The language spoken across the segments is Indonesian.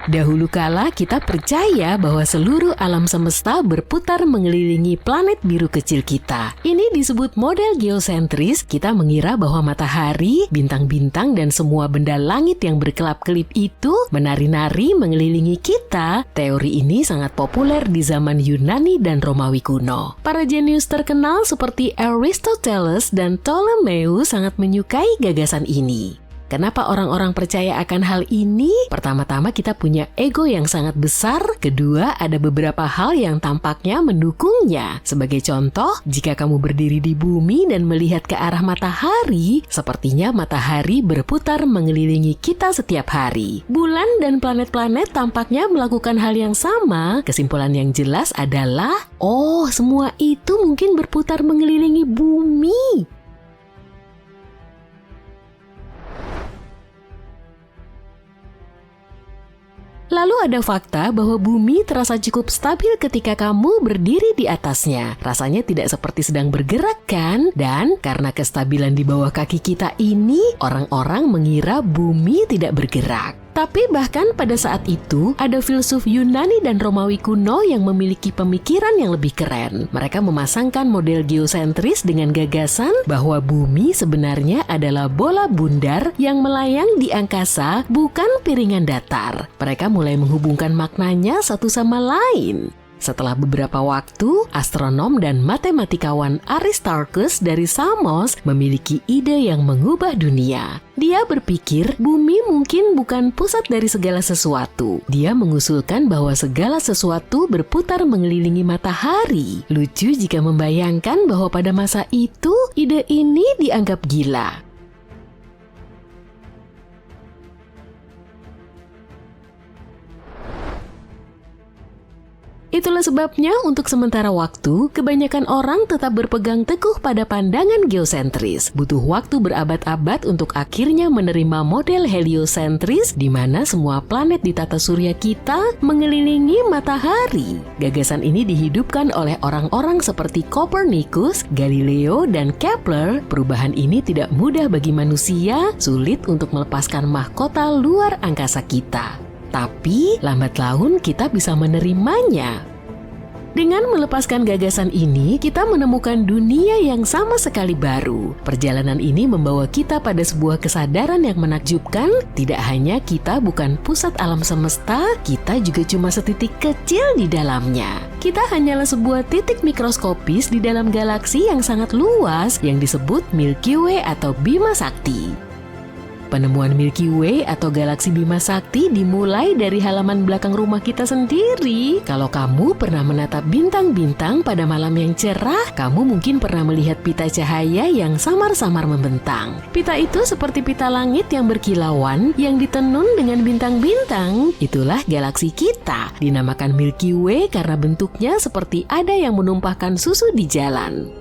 Dahulu kala kita percaya bahwa seluruh alam semesta berputar mengelilingi planet biru kecil kita. Ini disebut model geosentris. Kita mengira bahwa matahari, bintang-bintang, dan semua benda langit yang berkelap-kelip itu menari-nari mengelilingi kita. Teori ini sangat populer di zaman Yunani dan Romawi kuno. Para jenius terkenal seperti Aristoteles dan Ptolemeus sangat menyukai gagasan ini. Kenapa orang-orang percaya akan hal ini? Pertama-tama kita punya ego yang sangat besar. Kedua, ada beberapa hal yang tampaknya mendukungnya. Sebagai contoh, jika kamu berdiri di bumi dan melihat ke arah matahari, sepertinya matahari berputar mengelilingi kita setiap hari. Bulan dan planet-planet tampaknya melakukan hal yang sama. Kesimpulan yang jelas adalah, oh, semua itu mungkin berputar mengelilingi bumi. Lalu ada fakta bahwa bumi terasa cukup stabil ketika kamu berdiri di atasnya. Rasanya tidak seperti sedang bergerak kan? Dan karena kestabilan di bawah kaki kita ini, orang-orang mengira bumi tidak bergerak. Tapi bahkan pada saat itu, ada filsuf Yunani dan Romawi kuno yang memiliki pemikiran yang lebih keren. Mereka memasangkan model geosentris dengan gagasan bahwa bumi sebenarnya adalah bola bundar yang melayang di angkasa, bukan piringan datar. Mereka mulai menghubungkan maknanya satu sama lain. Setelah beberapa waktu, astronom dan matematikawan Aristarchus dari Samos memiliki ide yang mengubah dunia. Dia berpikir bumi mungkin bukan pusat dari segala sesuatu. Dia mengusulkan bahwa segala sesuatu berputar mengelilingi matahari. Lucu jika membayangkan bahwa pada masa itu, ide ini dianggap gila. Itulah sebabnya untuk sementara waktu, kebanyakan orang tetap berpegang teguh pada pandangan geosentris. Butuh waktu berabad-abad untuk akhirnya menerima model heliosentris di mana semua planet di tata surya kita mengelilingi matahari. Gagasan ini dihidupkan oleh orang-orang seperti Copernicus, Galileo, dan Kepler. Perubahan ini tidak mudah bagi manusia, sulit untuk melepaskan mahkota luar angkasa kita. Tapi, lambat laun kita bisa menerimanya. Dengan melepaskan gagasan ini, kita menemukan dunia yang sama sekali baru. Perjalanan ini membawa kita pada sebuah kesadaran yang menakjubkan. Tidak hanya kita bukan pusat alam semesta, kita juga cuma setitik kecil di dalamnya. Kita hanyalah sebuah titik mikroskopis di dalam galaksi yang sangat luas yang disebut Milky Way atau Bima Sakti. Penemuan Milky Way atau galaksi Bima Sakti dimulai dari halaman belakang rumah kita sendiri. Kalau kamu pernah menatap bintang-bintang pada malam yang cerah, kamu mungkin pernah melihat pita cahaya yang samar-samar membentang. Pita itu seperti pita langit yang berkilauan yang ditenun dengan bintang-bintang. Itulah galaksi kita. Dinamakan Milky Way karena bentuknya seperti ada yang menumpahkan susu di jalan.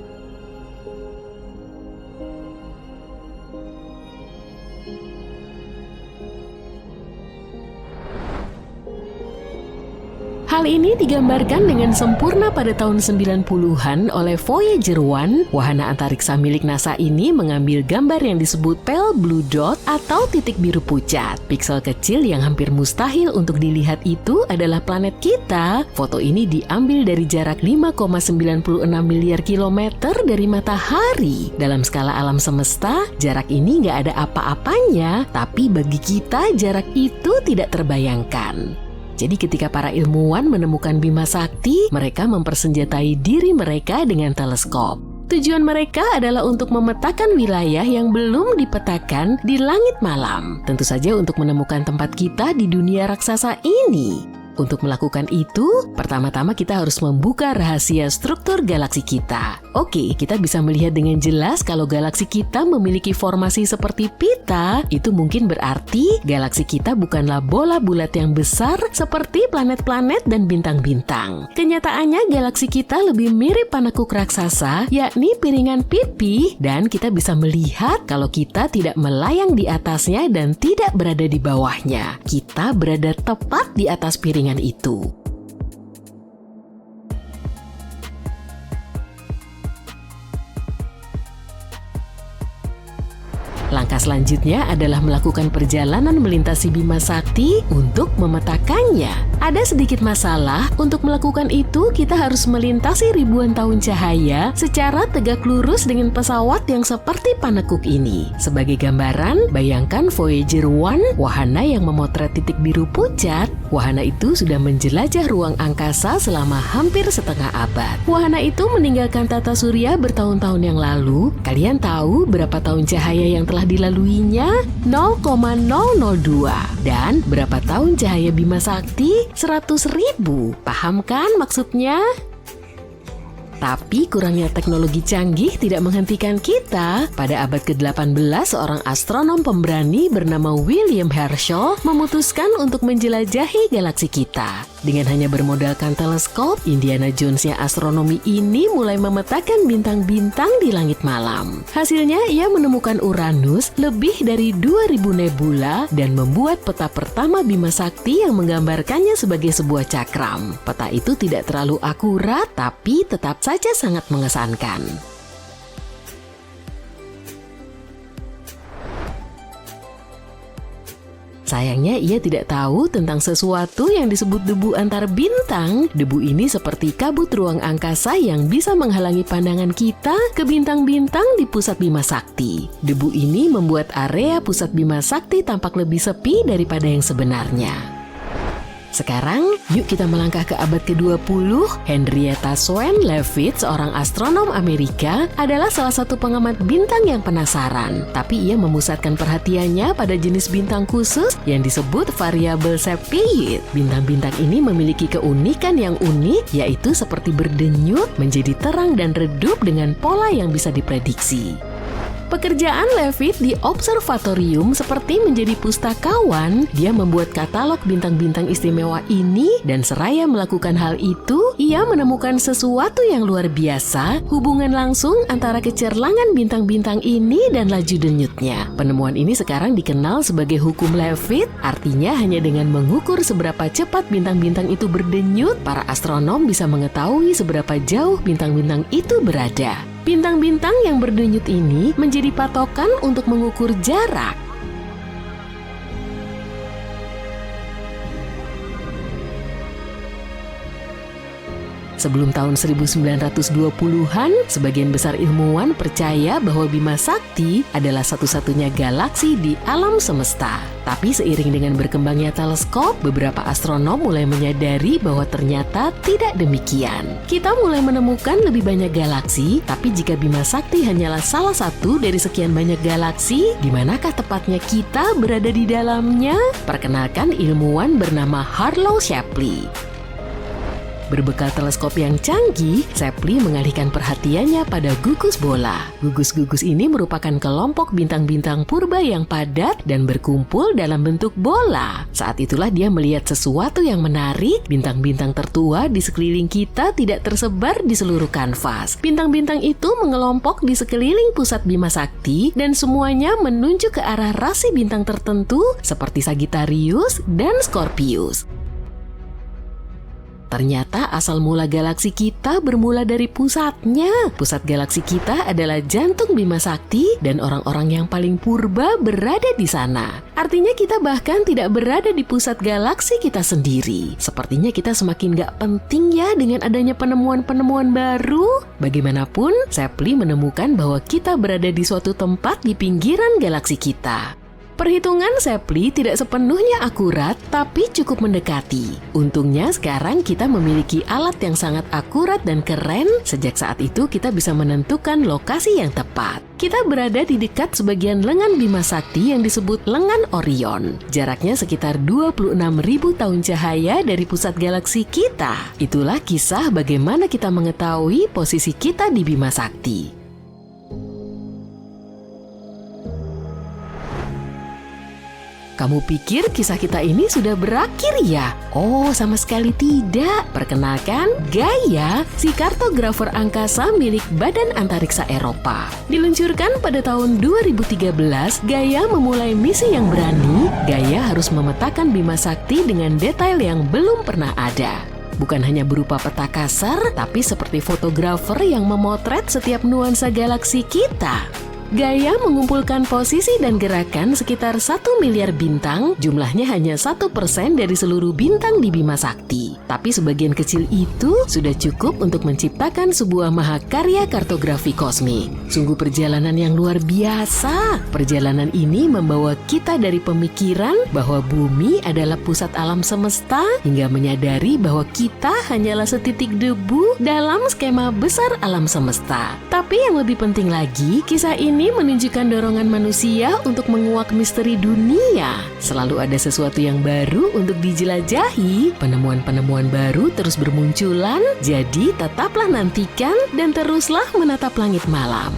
Hal ini digambarkan dengan sempurna pada tahun 90-an oleh Voyager 1. Wahana antariksa milik NASA ini mengambil gambar yang disebut pale blue dot atau titik biru pucat. Piksel kecil yang hampir mustahil untuk dilihat itu adalah planet kita. Foto ini diambil dari jarak 5,96 miliar kilometer dari matahari. Dalam skala alam semesta, jarak ini nggak ada apa-apanya, tapi bagi kita jarak itu tidak terbayangkan. Jadi ketika para ilmuwan menemukan Bima Sakti, mereka mempersenjatai diri mereka dengan teleskop. Tujuan mereka adalah untuk memetakan wilayah yang belum dipetakan di langit malam. Tentu saja untuk menemukan tempat kita di dunia raksasa ini. Untuk melakukan itu, pertama-tama kita harus membuka rahasia struktur galaksi kita. Oke, kita bisa melihat dengan jelas kalau galaksi kita memiliki formasi seperti pita. Itu mungkin berarti galaksi kita bukanlah bola bulat yang besar seperti planet-planet dan bintang-bintang. Kenyataannya galaksi kita lebih mirip panekuk raksasa, yakni piringan pipi, dan kita bisa melihat kalau kita tidak melayang di atasnya dan tidak berada di bawahnya. Kita berada tepat di atas piringan itu. Langkah Langkah selanjutnya adalah melakukan perjalanan melintasi Bima Sakti untuk memetakannya. Ada sedikit masalah, untuk melakukan itu kita harus melintasi ribuan tahun cahaya secara tegak lurus dengan pesawat yang seperti panekuk ini. Sebagai gambaran, bayangkan Voyager 1, wahana yang memotret titik biru pucat. Wahana itu sudah menjelajah ruang angkasa selama hampir setengah abad. Wahana itu meninggalkan tata surya bertahun-tahun yang lalu. Kalian tahu berapa tahun cahaya yang telah dilaluinya? 0,002. Dan berapa tahun cahaya Bima Sakti? 100.000. Paham kan maksudnya? Tapi kurangnya teknologi canggih tidak menghentikan kita. Pada abad ke-18, seorang astronom pemberani bernama William Herschel memutuskan untuk menjelajahi galaksi kita. Dengan hanya bermodalkan teleskop, Indiana Jones-nya astronomi ini mulai memetakan bintang-bintang di langit malam. Hasilnya, ia menemukan Uranus, lebih dari 2000 nebula, dan membuat peta pertama Bima Sakti yang menggambarkannya sebagai sebuah cakram. Peta itu tidak terlalu akurat, tapi tetap saja sangat mengesankan. Sayangnya ia tidak tahu tentang sesuatu yang disebut debu antar bintang. Debu ini seperti kabut ruang angkasa yang bisa menghalangi pandangan kita ke bintang-bintang di pusat Bima Sakti. Debu ini membuat area pusat Bima Sakti tampak lebih sepi daripada yang sebenarnya. Sekarang, yuk kita melangkah ke abad ke-20. Henrietta Swan Leavitt, seorang astronom Amerika, adalah salah satu pengamat bintang yang penasaran. Tapi ia memusatkan perhatiannya pada jenis bintang khusus yang disebut variabel Cepheid. Bintang-bintang ini memiliki keunikan yang unik, yaitu seperti berdenyut, menjadi terang dan redup dengan pola yang bisa diprediksi. Pekerjaan Leavitt di observatorium seperti menjadi pustakawan. Dia membuat katalog bintang-bintang istimewa ini, dan seraya melakukan hal itu, ia menemukan sesuatu yang luar biasa, hubungan langsung antara kecerlangan bintang-bintang ini dan laju denyutnya. Penemuan ini sekarang dikenal sebagai hukum Leavitt, artinya hanya dengan mengukur seberapa cepat bintang-bintang itu berdenyut, para astronom bisa mengetahui seberapa jauh bintang-bintang itu berada. Bintang-bintang yang berdenyut ini menjadi patokan untuk mengukur jarak. Sebelum tahun 1920-an, sebagian besar ilmuwan percaya bahwa Bima Sakti adalah satu-satunya galaksi di alam semesta. Tapi seiring dengan berkembangnya teleskop, beberapa astronom mulai menyadari bahwa ternyata tidak demikian. Kita mulai menemukan lebih banyak galaksi, tapi jika Bima Sakti hanyalah salah satu dari sekian banyak galaksi, di manakah tepatnya kita berada di dalamnya? Perkenalkan ilmuwan bernama Harlow Shapley. Berbekal teleskop yang canggih, Shapley mengalihkan perhatiannya pada gugus bola. Gugus-gugus ini merupakan kelompok bintang-bintang purba yang padat dan berkumpul dalam bentuk bola. Saat itulah dia melihat sesuatu yang menarik. Bintang-bintang tertua di sekeliling kita tidak tersebar di seluruh kanvas. Bintang-bintang itu mengelompok di sekeliling pusat Bima Sakti dan semuanya menunjuk ke arah rasi bintang tertentu seperti Sagittarius dan Scorpius. Ternyata asal mula galaksi kita bermula dari pusatnya. Pusat galaksi kita adalah jantung Bima Sakti dan orang-orang yang paling purba berada di sana. Artinya kita bahkan tidak berada di pusat galaksi kita sendiri. Sepertinya kita semakin gak penting ya dengan adanya penemuan-penemuan baru. Bagaimanapun, Shapley menemukan bahwa kita berada di suatu tempat di pinggiran galaksi kita. Perhitungan Shapley tidak sepenuhnya akurat, tapi cukup mendekati. Untungnya sekarang kita memiliki alat yang sangat akurat dan keren. Sejak saat itu kita bisa menentukan lokasi yang tepat. Kita berada di dekat sebagian lengan Bima Sakti yang disebut lengan Orion. Jaraknya sekitar 26.000 tahun cahaya dari pusat galaksi kita. Itulah kisah bagaimana kita mengetahui posisi kita di Bima Sakti. Kamu pikir kisah kita ini sudah berakhir ya? Oh, sama sekali tidak. Perkenalkan, Gaia, si kartografer angkasa milik Badan Antariksa Eropa. Diluncurkan pada tahun 2013, Gaia memulai misi yang berani. Gaia harus memetakan Bima Sakti dengan detail yang belum pernah ada. Bukan hanya berupa peta kasar, tapi seperti fotografer yang memotret setiap nuansa galaksi kita. Gaia mengumpulkan posisi dan gerakan sekitar 1 miliar bintang, jumlahnya hanya 1% dari seluruh bintang di Bima Sakti. Tapi sebagian kecil itu sudah cukup untuk menciptakan sebuah mahakarya kartografi kosmik. Sungguh perjalanan yang luar biasa. Perjalanan ini membawa kita dari pemikiran bahwa bumi adalah pusat alam semesta, hingga menyadari bahwa kita hanyalah setitik debu dalam skema besar alam semesta. Tapi yang lebih penting lagi, kisah ini menunjukkan dorongan manusia untuk menguak misteri dunia. Selalu ada sesuatu yang baru untuk dijelajahi. Penemuan-penemuan baru terus bermunculan. Jadi tetaplah nantikan dan teruslah menatap langit malam.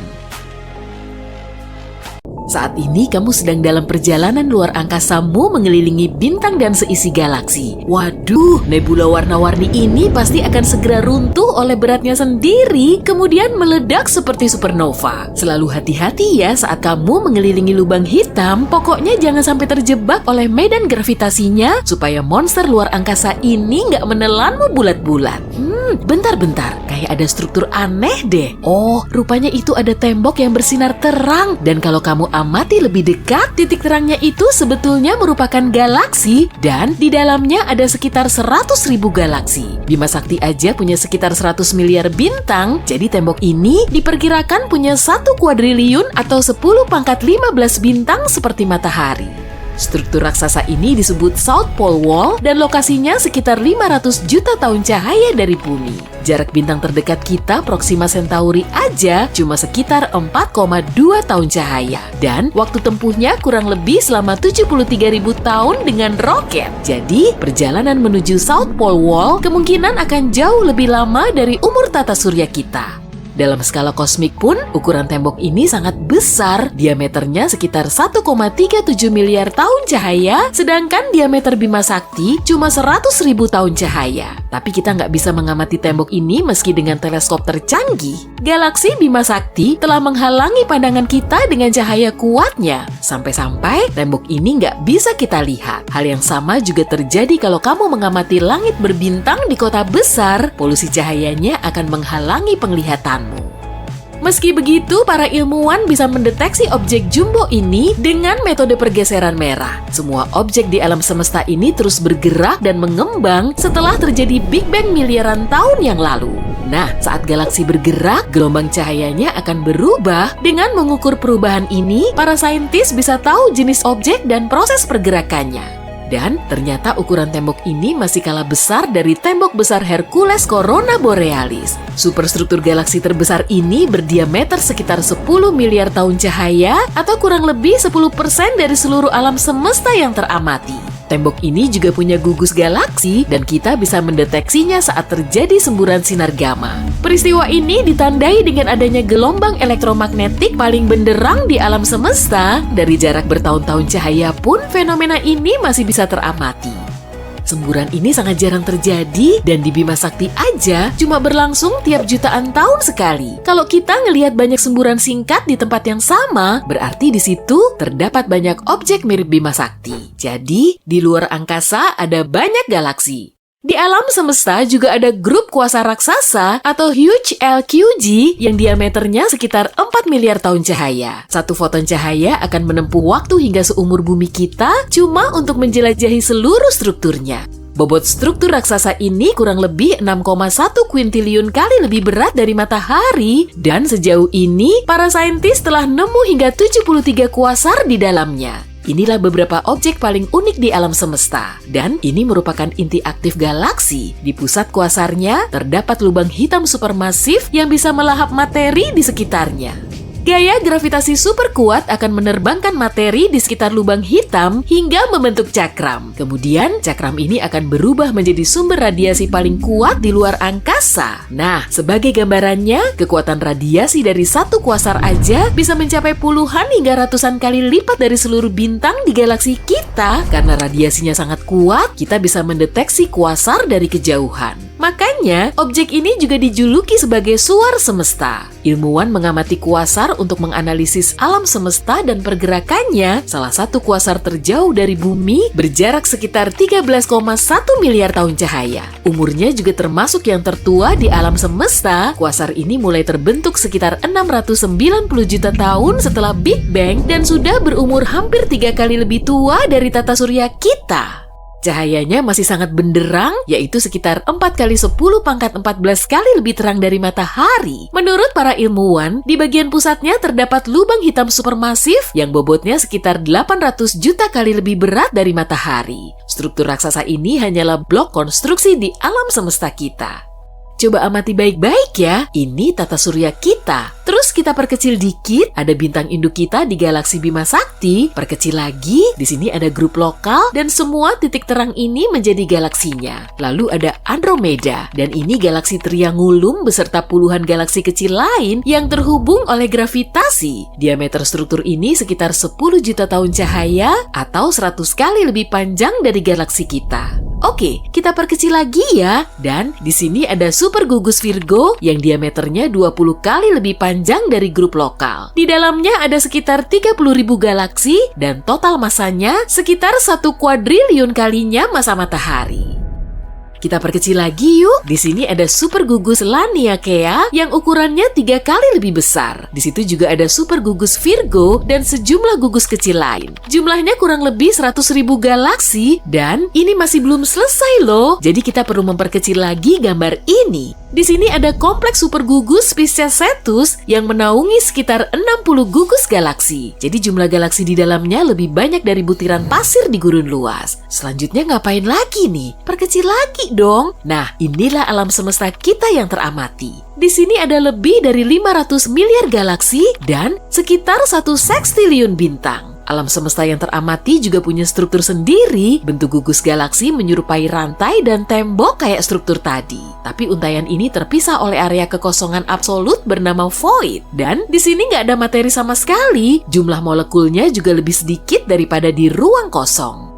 Saat ini kamu sedang dalam perjalanan luar angkasamu mengelilingi bintang dan seisi galaksi. Waduh, nebula warna-warni ini pasti akan segera runtuh oleh beratnya sendiri, kemudian meledak seperti supernova. Selalu hati-hati ya saat kamu mengelilingi lubang hitam, pokoknya jangan sampai terjebak oleh medan gravitasinya, supaya monster luar angkasa ini nggak menelanmu bulat-bulat. Bentar-bentar, kayak ada struktur aneh deh. Oh, rupanya itu ada tembok yang bersinar terang, dan kalau kamu amati lebih dekat, titik terangnya itu sebetulnya merupakan galaksi, dan di dalamnya ada sekitar 100.000 galaksi. Bima Sakti aja punya sekitar 100 miliar bintang, jadi tembok ini diperkirakan punya 1 kuadriliun atau 10 pangkat 15 bintang seperti matahari. Struktur raksasa ini disebut South Pole Wall dan lokasinya sekitar 500 juta tahun cahaya dari bumi. Jarak bintang terdekat kita, Proxima Centauri aja cuma sekitar 4,2 tahun cahaya. Dan waktu tempuhnya kurang lebih selama 73.000 tahun dengan roket. Jadi, perjalanan menuju South Pole Wall kemungkinan akan jauh lebih lama dari umur tata surya kita. Dalam skala kosmik pun, ukuran tembok ini sangat besar, diameternya sekitar 1,37 miliar tahun cahaya, sedangkan diameter Bima Sakti cuma 100.000 tahun cahaya. Tapi kita nggak bisa mengamati tembok ini meski dengan teleskop tercanggih. Galaksi Bima Sakti telah menghalangi pandangan kita dengan cahaya kuatnya, sampai-sampai tembok ini nggak bisa kita lihat. Hal yang sama juga terjadi kalau kamu mengamati langit berbintang di kota besar, polusi cahayanya akan menghalangi penglihatanmu. Meski begitu, para ilmuwan bisa mendeteksi objek jumbo ini dengan metode pergeseran merah. Semua objek di alam semesta ini terus bergerak dan mengembang setelah terjadi Big Bang miliaran tahun yang lalu. Nah, saat galaksi bergerak, gelombang cahayanya akan berubah. Dengan mengukur perubahan ini, para saintis bisa tahu jenis objek dan proses pergerakannya. Dan ternyata ukuran tembok ini masih kalah besar dari tembok besar Hercules Corona Borealis. Superstruktur galaksi terbesar ini berdiameter sekitar 10 miliar tahun cahaya atau kurang lebih 10% dari seluruh alam semesta yang teramati. Tembok ini juga punya gugus galaksi dan kita bisa mendeteksinya saat terjadi semburan sinar gamma. Peristiwa ini ditandai dengan adanya gelombang elektromagnetik paling benderang di alam semesta. Dari jarak bertahun-tahun cahaya pun fenomena ini masih bisa teramati. Semburan ini sangat jarang terjadi dan di Bima Sakti aja cuma berlangsung tiap jutaan tahun sekali. Kalau kita ngelihat banyak semburan singkat di tempat yang sama, berarti di situ terdapat banyak objek mirip Bima Sakti. Jadi, di luar angkasa ada banyak galaksi. Di alam semesta juga ada grup kuasa raksasa atau Huge LQG yang diameternya sekitar 4 miliar tahun cahaya. Satu foton cahaya akan menempuh waktu hingga seumur bumi kita cuma untuk menjelajahi seluruh strukturnya. Bobot struktur raksasa ini kurang lebih 6,1 kuintiliun kali lebih berat dari matahari dan sejauh ini para saintis telah nemu hingga 73 kuasar di dalamnya. Inilah beberapa objek paling unik di alam semesta. Dan ini merupakan inti aktif galaksi. Di pusat kuasarnya terdapat lubang hitam supermasif yang bisa melahap materi di sekitarnya. Gaya gravitasi super kuat akan menerbangkan materi di sekitar lubang hitam hingga membentuk cakram. Kemudian, cakram ini akan berubah menjadi sumber radiasi paling kuat di luar angkasa. Nah, sebagai gambarannya, kekuatan radiasi dari satu kuasar aja bisa mencapai puluhan hingga ratusan kali lipat dari seluruh bintang di galaksi kita. Karena radiasinya sangat kuat, kita bisa mendeteksi kuasar dari kejauhan. Makanya, objek ini juga dijuluki sebagai suar semesta. Ilmuwan mengamati kuasar untuk menganalisis alam semesta dan pergerakannya. Salah satu kuasar terjauh dari bumi berjarak sekitar 13,1 miliar tahun cahaya. Umurnya juga termasuk yang tertua di alam semesta. Kuasar ini mulai terbentuk sekitar 690 juta tahun setelah Big Bang dan sudah berumur hampir 3 kali lebih tua dari tata surya kita. Cahayanya masih sangat benderang, yaitu sekitar 4 kali 10 pangkat 14 kali lebih terang dari matahari. Menurut para ilmuwan, di bagian pusatnya terdapat lubang hitam supermasif yang bobotnya sekitar 800 juta kali lebih berat dari matahari. Struktur raksasa ini hanyalah blok konstruksi di alam semesta kita. Coba amati baik-baik ya, ini tata surya kita. Terus kita perkecil dikit, ada bintang induk kita di galaksi Bima Sakti. Perkecil lagi, di sini ada grup lokal dan semua titik terang ini menjadi galaksinya. Lalu ada Andromeda, dan ini galaksi Triangulum beserta puluhan galaksi kecil lain yang terhubung oleh gravitasi. Diameter struktur ini sekitar 10 juta tahun cahaya atau 100 kali lebih panjang dari galaksi kita. Oke, kita perkecil lagi ya. Dan di sini ada super gugus Virgo yang diameternya 20 kali lebih panjang dari grup lokal. Di dalamnya ada sekitar 30.000 galaksi dan total masanya sekitar 1 kuadriliun kalinya massa matahari. Kita perkecil lagi yuk. Di sini ada super gugus Laniakea yang ukurannya 3 kali lebih besar. Di situ juga ada super gugus Virgo dan sejumlah gugus kecil lain. Jumlahnya kurang lebih 100.000 galaksi dan ini masih belum selesai loh. Jadi kita perlu memperkecil lagi gambar ini. Di sini ada kompleks super gugus Pisces Cetus yang menaungi sekitar 60 gugus galaksi. Jadi jumlah galaksi di dalamnya lebih banyak dari butiran pasir di gurun luas. Selanjutnya ngapain lagi nih? Perkecil lagi dong. Nah, inilah alam semesta kita yang teramati. Di sini ada lebih dari 500 miliar galaksi dan sekitar 1 sekstiliun bintang. Alam semesta yang teramati juga punya struktur sendiri. Bentuk gugus galaksi menyerupai rantai dan tembok kayak struktur tadi. Tapi untaian ini terpisah oleh area kekosongan absolut bernama void. Dan di sini nggak ada materi sama sekali. Jumlah molekulnya juga lebih sedikit daripada di ruang kosong.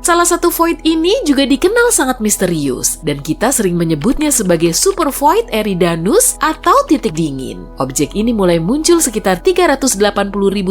Salah satu void ini juga dikenal sangat misterius dan kita sering menyebutnya sebagai super void Eridanus atau titik dingin. Objek ini mulai muncul sekitar 380.000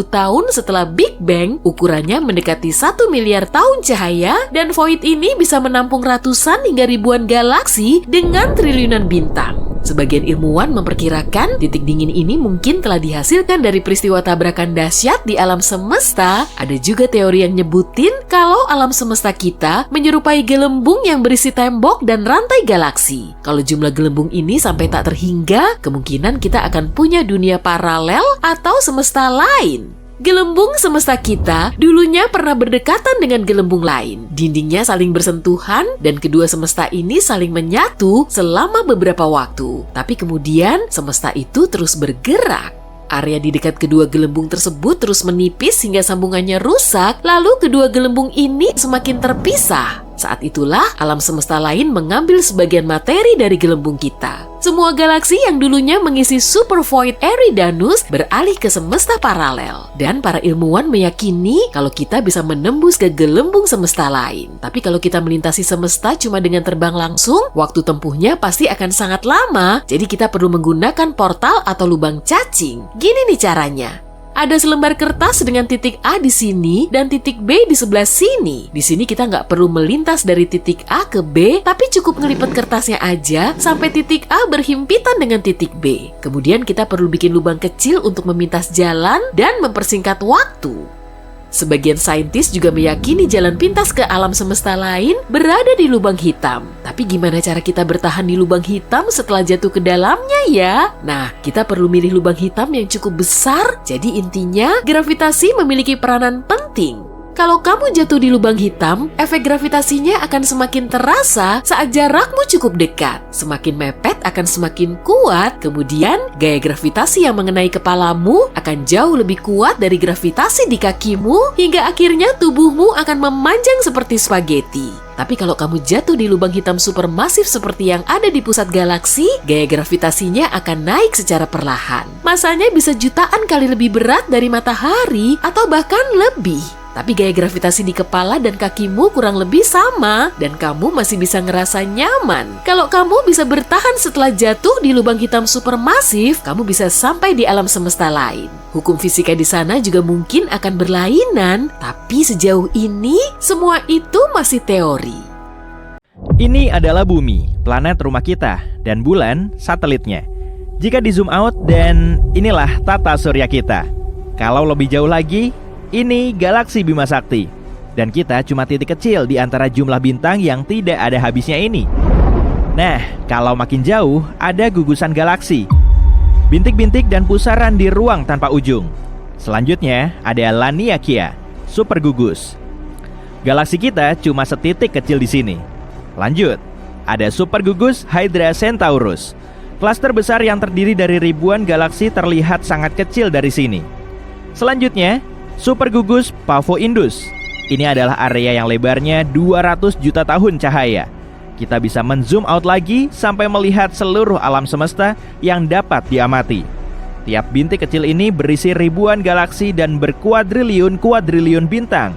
tahun setelah Big Bang, ukurannya mendekati 1 miliar tahun cahaya dan void ini bisa menampung ratusan hingga ribuan galaksi dengan triliunan bintang. Sebagian ilmuwan memperkirakan titik dingin ini mungkin telah dihasilkan dari peristiwa tabrakan dahsyat di alam semesta. Ada juga teori yang nyebutin kalau alam semesta kita menyerupai gelembung yang berisi tembok dan rantai galaksi. Kalau jumlah gelembung ini sampai tak terhingga, kemungkinan kita akan punya dunia paralel atau semesta lain. Gelembung semesta kita dulunya pernah berdekatan dengan gelembung lain. Dindingnya saling bersentuhan dan kedua semesta ini saling menyatu selama beberapa waktu. Tapi kemudian semesta itu terus bergerak. Area di dekat kedua gelembung tersebut terus menipis hingga sambungannya rusak, lalu kedua gelembung ini semakin terpisah. Saat itulah alam semesta lain mengambil sebagian materi dari gelembung kita. Semua galaksi yang dulunya mengisi super void Eridanus beralih ke semesta paralel. Dan para ilmuwan meyakini kalau kita bisa menembus ke gelembung semesta lain. Tapi kalau kita melintasi semesta cuma dengan terbang langsung, waktu tempuhnya pasti akan sangat lama. Jadi kita perlu menggunakan portal atau lubang cacing. Gini nih caranya. Ada selembar kertas dengan titik A di sini dan titik B di sebelah sini. Di sini kita nggak perlu melintas dari titik A ke B, tapi cukup ngelipet kertasnya aja sampai titik A berhimpitan dengan titik B. Kemudian kita perlu bikin lubang kecil untuk memintas jalan dan mempersingkat waktu. Sebagian saintis juga meyakini jalan pintas ke alam semesta lain berada di lubang hitam. Tapi gimana cara kita bertahan di lubang hitam setelah jatuh ke dalamnya ya? Nah, kita perlu milih lubang hitam yang cukup besar. Jadi intinya, gravitasi memiliki peranan penting. Kalau kamu jatuh di lubang hitam, efek gravitasinya akan semakin terasa saat jarakmu cukup dekat. Semakin mepet akan semakin kuat, kemudian gaya gravitasi yang mengenai kepalamu akan jauh lebih kuat dari gravitasi di kakimu, hingga akhirnya tubuhmu akan memanjang seperti spaghetti. Tapi kalau kamu jatuh di lubang hitam supermasif seperti yang ada di pusat galaksi, gaya gravitasinya akan naik secara perlahan. Masanya bisa jutaan kali lebih berat dari matahari atau bahkan lebih. Tapi gaya gravitasi di kepala dan kakimu kurang lebih sama dan kamu masih bisa ngerasa nyaman. Kalau kamu bisa bertahan setelah jatuh di lubang hitam supermasif, kamu bisa sampai di alam semesta lain. Hukum fisika di sana juga mungkin akan berlainan, tapi sejauh ini semua itu masih teori. Ini adalah bumi, planet rumah kita, dan bulan, satelitnya. Jika di zoom out, dan inilah tata surya kita. Kalau lebih jauh lagi, ini galaksi Bima Sakti. Dan kita cuma titik kecil di antara jumlah bintang yang tidak ada habisnya ini. Nah, kalau makin jauh, ada gugusan galaksi. Bintik-bintik dan pusaran di ruang tanpa ujung. Selanjutnya, ada Laniakea, super gugus. Galaksi kita cuma setitik kecil di sini. Lanjut, ada super gugus Hydra Centaurus. Klaster besar yang terdiri dari ribuan galaksi terlihat sangat kecil dari sini. Selanjutnya, super gugus Pavo Indus. Ini adalah area yang lebarnya 200 juta tahun cahaya. Kita bisa men-zoom out lagi sampai melihat seluruh alam semesta yang dapat diamati. Tiap bintik kecil ini berisi ribuan galaksi dan berkuadriliun-kuadriliun bintang.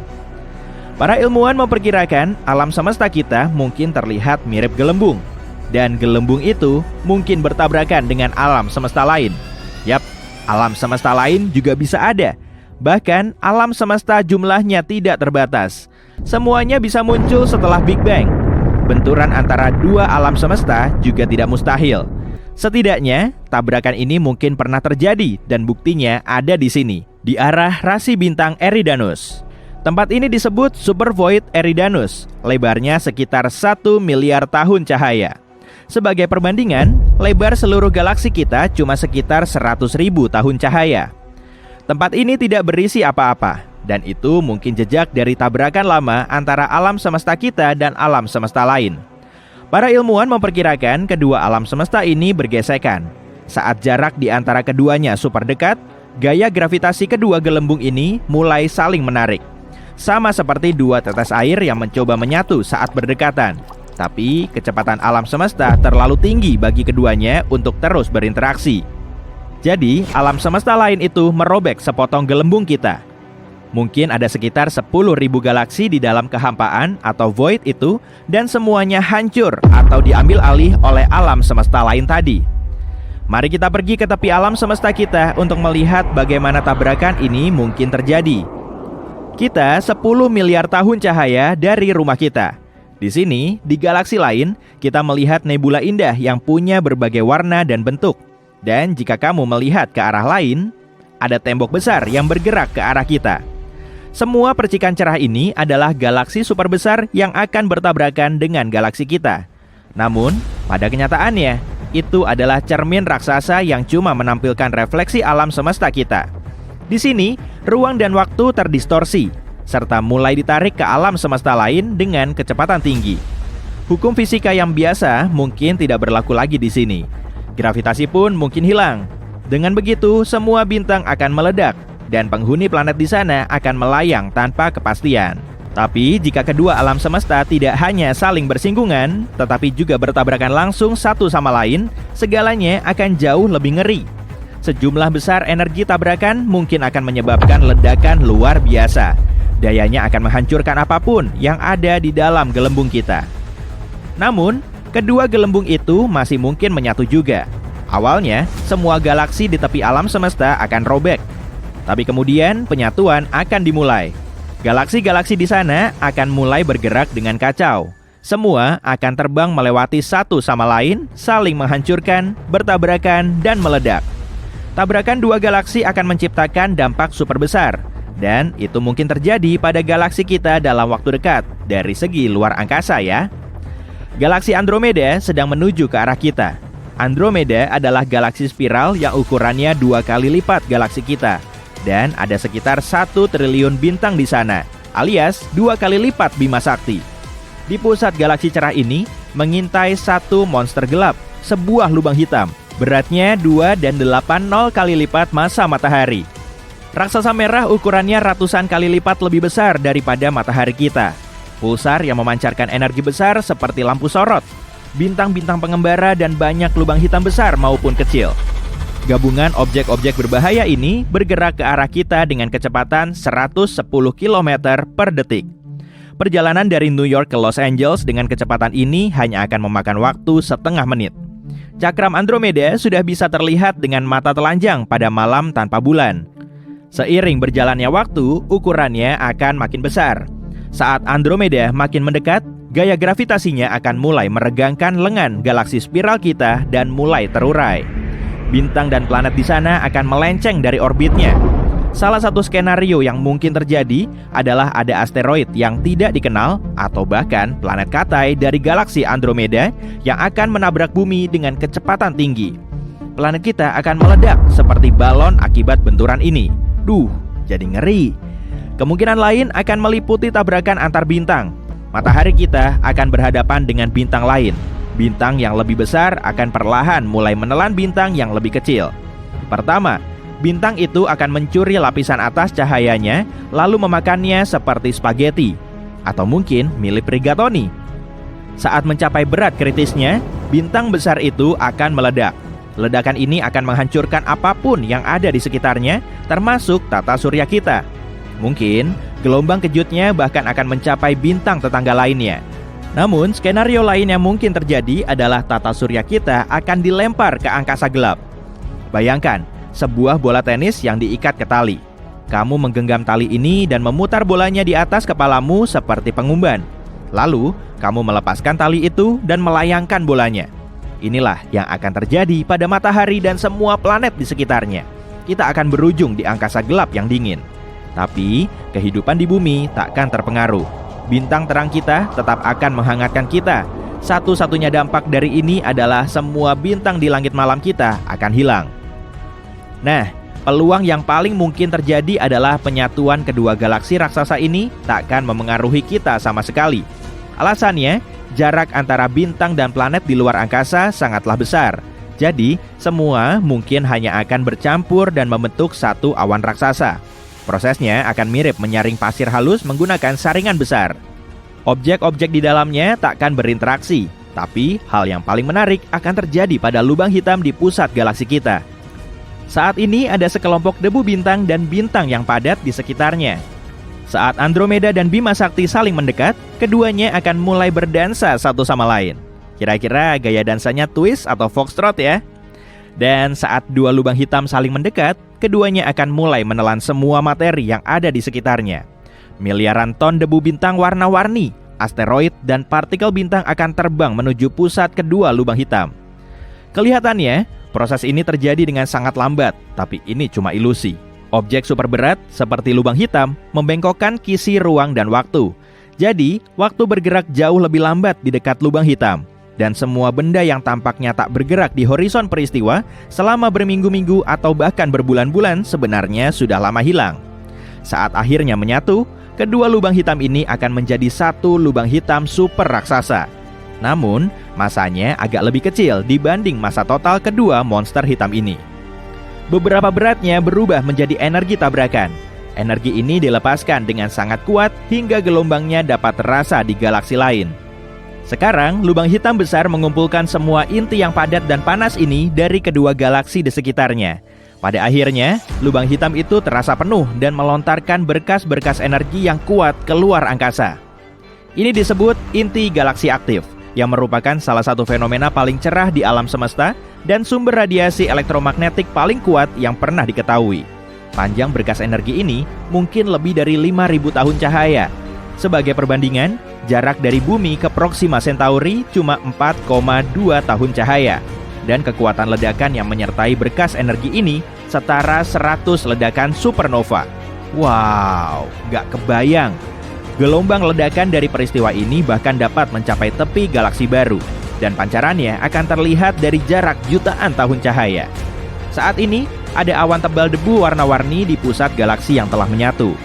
Para ilmuwan memperkirakan alam semesta kita mungkin terlihat mirip gelembung. Dan gelembung itu mungkin bertabrakan dengan alam semesta lain. Yap, alam semesta lain juga bisa ada. Bahkan alam semesta jumlahnya tidak terbatas. Semuanya bisa muncul setelah Big Bang. Benturan antara dua alam semesta juga tidak mustahil. Setidaknya, tabrakan ini mungkin pernah terjadi dan buktinya ada di sini, di arah rasi bintang Eridanus. Tempat ini disebut Super Void Eridanus, lebarnya sekitar 1 miliar tahun cahaya. Sebagai perbandingan, lebar seluruh galaksi kita cuma sekitar 100.000 tahun cahaya. Tempat ini tidak berisi apa-apa, dan itu mungkin jejak dari tabrakan lama antara alam semesta kita dan alam semesta lain. Para ilmuwan memperkirakan kedua alam semesta ini bergesekan. Saat jarak di antara keduanya super dekat, gaya gravitasi kedua gelembung ini mulai saling menarik. Sama seperti dua tetes air yang mencoba menyatu saat berdekatan. Tapi kecepatan alam semesta terlalu tinggi bagi keduanya untuk terus berinteraksi. Jadi, alam semesta lain itu merobek sepotong gelembung kita. Mungkin ada sekitar 10.000 galaksi di dalam kehampaan atau void itu, dan semuanya hancur atau diambil alih oleh alam semesta lain tadi. Mari kita pergi ke tepi alam semesta kita untuk melihat bagaimana tabrakan ini mungkin terjadi. Kita 10 miliar tahun cahaya dari rumah kita. Di sini, di galaksi lain, kita melihat nebula indah yang punya berbagai warna dan bentuk. Dan jika kamu melihat ke arah lain, ada tembok besar yang bergerak ke arah kita. Semua percikan cerah ini adalah galaksi super besar yang akan bertabrakan dengan galaksi kita. Namun, pada kenyataannya, itu adalah cermin raksasa yang cuma menampilkan refleksi alam semesta kita. Di sini, ruang dan waktu terdistorsi, serta mulai ditarik ke alam semesta lain dengan kecepatan tinggi. Hukum fisika yang biasa mungkin tidak berlaku lagi di sini. Gravitasi pun mungkin hilang. Dengan begitu, semua bintang akan meledak dan penghuni planet di sana akan melayang tanpa kepastian. Tapi jika kedua alam semesta tidak hanya saling bersinggungan, tetapi juga bertabrakan langsung satu sama lain, segalanya akan jauh lebih ngeri. Sejumlah besar energi tabrakan mungkin akan menyebabkan ledakan luar biasa. Dayanya akan menghancurkan apapun yang ada di dalam gelembung kita. Namun, kedua gelembung itu masih mungkin menyatu juga. Awalnya, semua galaksi di tepi alam semesta akan robek. Tapi kemudian penyatuan akan dimulai. Galaksi-galaksi di sana akan mulai bergerak dengan kacau. Semua akan terbang melewati satu sama lain, saling menghancurkan, bertabrakan, dan meledak. Tabrakan dua galaksi akan menciptakan dampak super besar. Dan itu mungkin terjadi pada galaksi kita dalam waktu dekat, dari segi luar angkasa ya. Galaksi Andromeda sedang menuju ke arah kita. Andromeda adalah galaksi spiral yang ukurannya 2 kali lipat galaksi kita. Dan ada sekitar 1 triliun bintang di sana, alias 2 kali lipat Bima Sakti. Di pusat galaksi cerah ini, mengintai satu monster gelap, sebuah lubang hitam. Beratnya 2 dan 80 kali lipat massa matahari. Raksasa merah ukurannya ratusan kali lipat lebih besar daripada matahari kita. Pulsar yang memancarkan energi besar seperti lampu sorot, bintang-bintang pengembara dan banyak lubang hitam besar maupun kecil. Gabungan objek-objek berbahaya ini bergerak ke arah kita dengan kecepatan 110 km per detik. Perjalanan dari New York ke Los Angeles dengan kecepatan ini hanya akan memakan waktu setengah menit. Cakram Andromeda sudah bisa terlihat dengan mata telanjang pada malam tanpa bulan. Seiring berjalannya waktu, ukurannya akan makin besar. Saat Andromeda makin mendekat, gaya gravitasinya akan mulai meregangkan lengan galaksi spiral kita dan mulai terurai. Bintang dan planet di sana akan melenceng dari orbitnya. Salah satu skenario yang mungkin terjadi adalah ada asteroid yang tidak dikenal atau bahkan planet katai dari galaksi Andromeda yang akan menabrak bumi dengan kecepatan tinggi. Planet kita akan meledak seperti balon akibat benturan ini. Duh, jadi ngeri. Kemungkinan lain akan meliputi tabrakan antar bintang. Matahari kita akan berhadapan dengan bintang lain. Bintang yang lebih besar akan perlahan mulai menelan bintang yang lebih kecil. Pertama, bintang itu akan mencuri lapisan atas cahayanya lalu memakannya seperti spaghetti atau mungkin mirip rigatoni. Saat mencapai berat kritisnya, bintang besar itu akan meledak. Ledakan ini akan menghancurkan apapun yang ada di sekitarnya, termasuk tata surya kita. Mungkin gelombang kejutnya bahkan akan mencapai bintang tetangga lainnya. Namun, skenario lain yang mungkin terjadi adalah tata surya kita akan dilempar ke angkasa gelap. Bayangkan, sebuah bola tenis yang diikat ke tali. Kamu menggenggam tali ini dan memutar bolanya di atas kepalamu seperti pengumban. Lalu, kamu melepaskan tali itu dan melayangkan bolanya. Inilah yang akan terjadi pada matahari dan semua planet di sekitarnya. Kita akan berujung di angkasa gelap yang dingin. Tapi, kehidupan di bumi takkan terpengaruh. Bintang terang kita tetap akan menghangatkan kita. Satu-satunya dampak dari ini adalah semua bintang di langit malam kita akan hilang. Nah, peluang yang paling mungkin terjadi adalah penyatuan kedua galaksi raksasa ini takkan memengaruhi kita sama sekali. Alasannya, jarak antara bintang dan planet di luar angkasa sangatlah besar. Jadi, semua mungkin hanya akan bercampur dan membentuk satu awan raksasa. Prosesnya akan mirip menyaring pasir halus menggunakan saringan besar. Objek-objek di dalamnya takkan berinteraksi, tapi hal yang paling menarik akan terjadi pada lubang hitam di pusat galaksi kita. Saat ini ada sekelompok debu bintang dan bintang yang padat di sekitarnya. Saat Andromeda dan Bima Sakti saling mendekat, keduanya akan mulai berdansa satu sama lain. Kira-kira gaya dansanya twist atau foxtrot ya? Dan saat dua lubang hitam saling mendekat, keduanya akan mulai menelan semua materi yang ada di sekitarnya. Miliaran ton debu bintang warna-warni, asteroid, dan partikel bintang akan terbang menuju pusat kedua lubang hitam. Kelihatannya, proses ini terjadi dengan sangat lambat, tapi ini cuma ilusi. Objek super berat seperti lubang hitam membengkokkan kisi ruang dan waktu. Jadi, waktu bergerak jauh lebih lambat di dekat lubang hitam. Dan semua benda yang tampaknya tak bergerak di horizon peristiwa selama berminggu-minggu atau bahkan berbulan-bulan sebenarnya sudah lama hilang. Saat akhirnya menyatu, kedua lubang hitam ini akan menjadi satu lubang hitam super raksasa. Namun, masanya agak lebih kecil dibanding massa total kedua monster hitam ini. Beberapa beratnya berubah menjadi energi tabrakan. Energi ini dilepaskan dengan sangat kuat hingga gelombangnya dapat terasa di galaksi lain. Sekarang, lubang hitam besar mengumpulkan semua inti yang padat dan panas ini dari kedua galaksi di sekitarnya. Pada akhirnya, lubang hitam itu terasa penuh dan melontarkan berkas-berkas energi yang kuat keluar angkasa. Ini disebut inti galaksi aktif, yang merupakan salah satu fenomena paling cerah di alam semesta dan sumber radiasi elektromagnetik paling kuat yang pernah diketahui. Panjang berkas energi ini mungkin lebih dari 5.000 tahun cahaya. Sebagai perbandingan, jarak dari bumi ke Proxima Centauri cuma 4,2 tahun cahaya. Dan kekuatan ledakan yang menyertai berkas energi ini setara 100 ledakan supernova. Wow, gak kebayang. Gelombang ledakan dari peristiwa ini bahkan dapat mencapai tepi galaksi baru. Dan pancarannya akan terlihat dari jarak jutaan tahun cahaya. Saat ini, ada awan tebal debu warna-warni di pusat galaksi yang telah menyatu.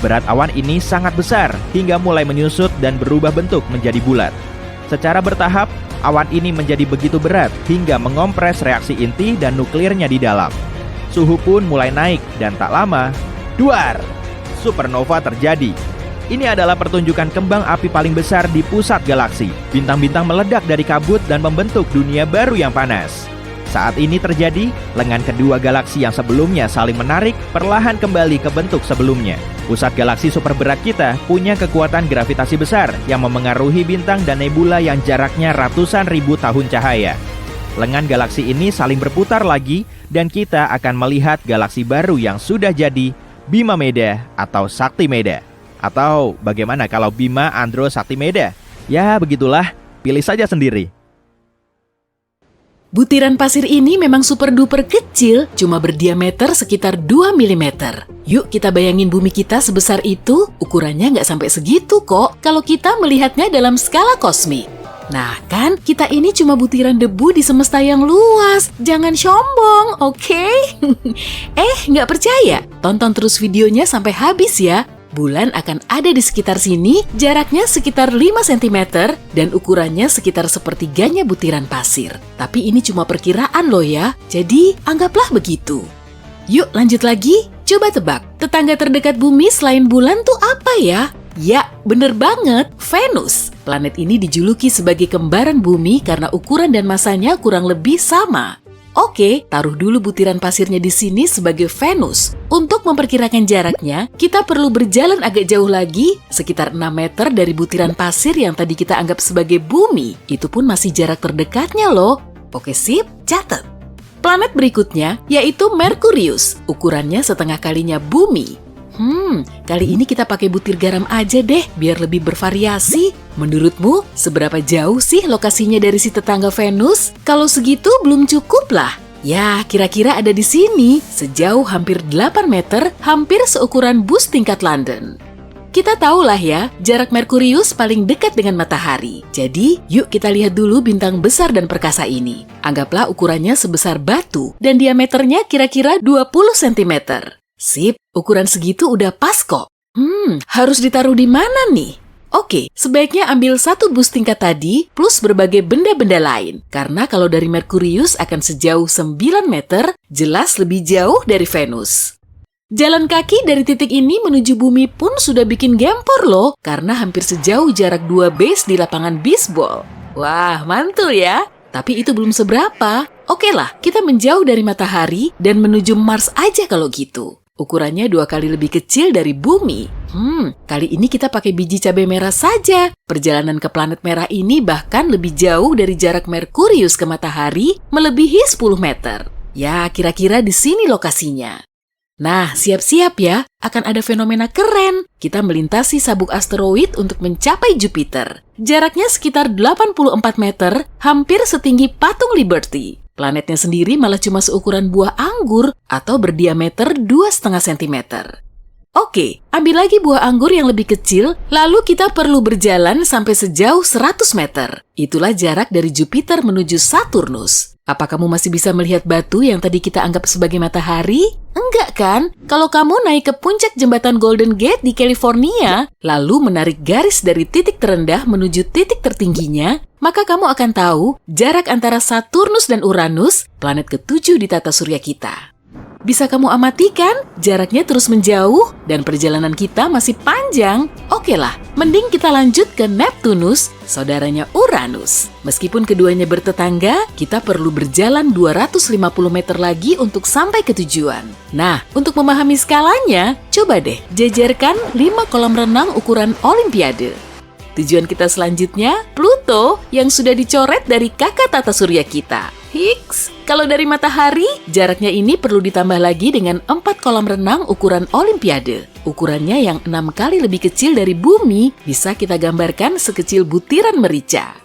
Berat awan ini sangat besar hingga mulai menyusut dan berubah bentuk menjadi bulat. Secara bertahap, awan ini menjadi begitu berat hingga mengompres reaksi inti dan nuklirnya di dalam. Suhu pun mulai naik dan tak lama, duar! Supernova terjadi. Ini adalah pertunjukan kembang api paling besar di pusat galaksi. Bintang-bintang meledak dari kabut dan membentuk dunia baru yang panas. Saat ini terjadi, lengan kedua galaksi yang sebelumnya saling menarik perlahan kembali ke bentuk sebelumnya. Pusat galaksi super berat kita punya kekuatan gravitasi besar yang memengaruhi bintang dan nebula yang jaraknya ratusan ribu tahun cahaya. Lengan galaksi ini saling berputar lagi dan kita akan melihat galaksi baru yang sudah jadi, Bima Meda atau Sakti Meda. Atau bagaimana kalau Bima Andro Sakti Meda? Ya begitulah, pilih saja sendiri. Butiran pasir ini memang super duper kecil, cuma berdiameter sekitar 2 mm. Yuk kita bayangin bumi kita sebesar itu, ukurannya nggak sampai segitu kok kalau kita melihatnya dalam skala kosmik. Nah kan, kita ini cuma butiran debu di semesta yang luas. Jangan sombong, oke? Nggak percaya? Tonton terus videonya sampai habis ya. Bulan akan ada di sekitar sini, jaraknya sekitar 5 cm dan ukurannya sekitar sepertiganya butiran pasir. Tapi ini cuma perkiraan loh ya, jadi anggaplah begitu. Yuk lanjut lagi, coba tebak, tetangga terdekat bumi selain bulan tuh apa ya? Ya, bener banget, Venus. Planet ini dijuluki sebagai kembaran bumi karena ukuran dan masanya kurang lebih sama. Oke, taruh dulu butiran pasirnya di sini sebagai Venus. Untuk memperkirakan jaraknya, kita perlu berjalan agak jauh lagi, sekitar 6 meter dari butiran pasir yang tadi kita anggap sebagai bumi. Itu pun masih jarak terdekatnya loh. Oke sip, catat. Planet berikutnya yaitu Merkurius, ukurannya setengah kalinya bumi. Kali ini kita pakai butir garam aja deh, biar lebih bervariasi. Menurutmu, seberapa jauh sih lokasinya dari si tetangga Venus? Kalau segitu belum cukup lah. Ya, kira-kira ada di sini, sejauh hampir 8 meter, hampir seukuran bus tingkat London. Kita tahulah ya, jarak Merkurius paling dekat dengan matahari. Jadi, yuk kita lihat dulu bintang besar dan perkasa ini. Anggaplah ukurannya sebesar batu, dan diameternya kira-kira 20 cm. Sip, ukuran segitu udah pas kok. Harus ditaruh di mana nih? Oke, sebaiknya ambil satu bus tingkat tadi plus berbagai benda-benda lain. Karena kalau dari Merkurius akan sejauh 9 meter, jelas lebih jauh dari Venus. Jalan kaki dari titik ini menuju bumi pun sudah bikin gempor loh, karena hampir sejauh jarak 2 base di lapangan bisbol. Wah, mantul ya. Tapi itu belum seberapa. Oke lah, kita menjauh dari matahari dan menuju Mars aja kalau gitu. Ukurannya 2 kali lebih kecil dari bumi. Kali ini kita pakai biji cabai merah saja. Perjalanan ke planet merah ini bahkan lebih jauh dari jarak Merkurius ke matahari, melebihi 10 meter. Ya, kira-kira di sini lokasinya. Nah, siap-siap ya, akan ada fenomena keren. Kita melintasi sabuk asteroid untuk mencapai Jupiter. Jaraknya sekitar 84 meter, hampir setinggi patung Liberty. Planetnya sendiri malah cuma seukuran buah anggur atau berdiameter 2,5 cm. Oke, ambil lagi buah anggur yang lebih kecil, lalu kita perlu berjalan sampai sejauh 100 meter. Itulah jarak dari Jupiter menuju Saturnus. Apa kamu masih bisa melihat batu yang tadi kita anggap sebagai matahari? Enggak kan? Kalau kamu naik ke puncak jembatan Golden Gate di California, lalu menarik garis dari titik terendah menuju titik tertingginya, maka kamu akan tahu jarak antara Saturnus dan Uranus, planet ke-7 di tata surya kita. Bisa kamu amati kan? Jaraknya terus menjauh dan perjalanan kita masih panjang. Oke lah, mending kita lanjut ke Neptunus, saudaranya Uranus. Meskipun keduanya bertetangga, kita perlu berjalan 250 meter lagi untuk sampai ke tujuan. Nah, untuk memahami skalanya, coba deh jajarkan 5 kolam renang ukuran Olimpiade. Tujuan kita selanjutnya, Pluto yang sudah dicoret dari kakak tata surya kita. Higgs. Kalau dari matahari, jaraknya ini perlu ditambah lagi dengan 4 kolam renang ukuran Olimpiade. Ukurannya yang 6 kali lebih kecil dari bumi, bisa kita gambarkan sekecil butiran merica.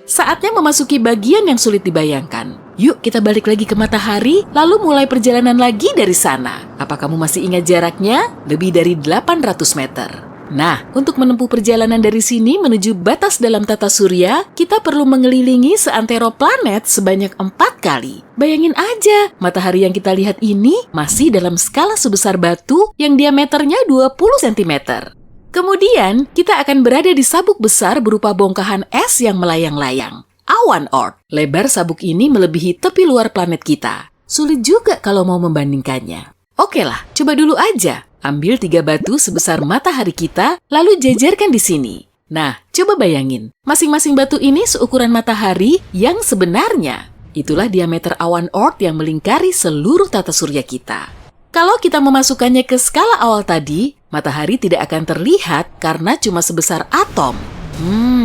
Saatnya memasuki bagian yang sulit dibayangkan. Yuk kita balik lagi ke matahari, lalu mulai perjalanan lagi dari sana. Apa kamu masih ingat jaraknya? Lebih dari 800 meter. Nah, untuk menempuh perjalanan dari sini menuju batas dalam tata surya, kita perlu mengelilingi seantero planet sebanyak 4 kali. Bayangin aja, matahari yang kita lihat ini masih dalam skala sebesar batu yang diameternya 20 cm. Kemudian, kita akan berada di sabuk besar berupa bongkahan es yang melayang-layang. Awan Oort. Lebar sabuk ini melebihi tepi luar planet kita. Sulit juga kalau mau membandingkannya. Oke lah, coba dulu aja. Ambil 3 batu sebesar matahari kita, lalu jajarkan di sini. Nah, coba bayangin, masing-masing batu ini seukuran matahari yang sebenarnya. Itulah diameter awan Oort yang melingkari seluruh tata surya kita. Kalau kita memasukkannya ke skala awal tadi, matahari tidak akan terlihat karena cuma sebesar atom.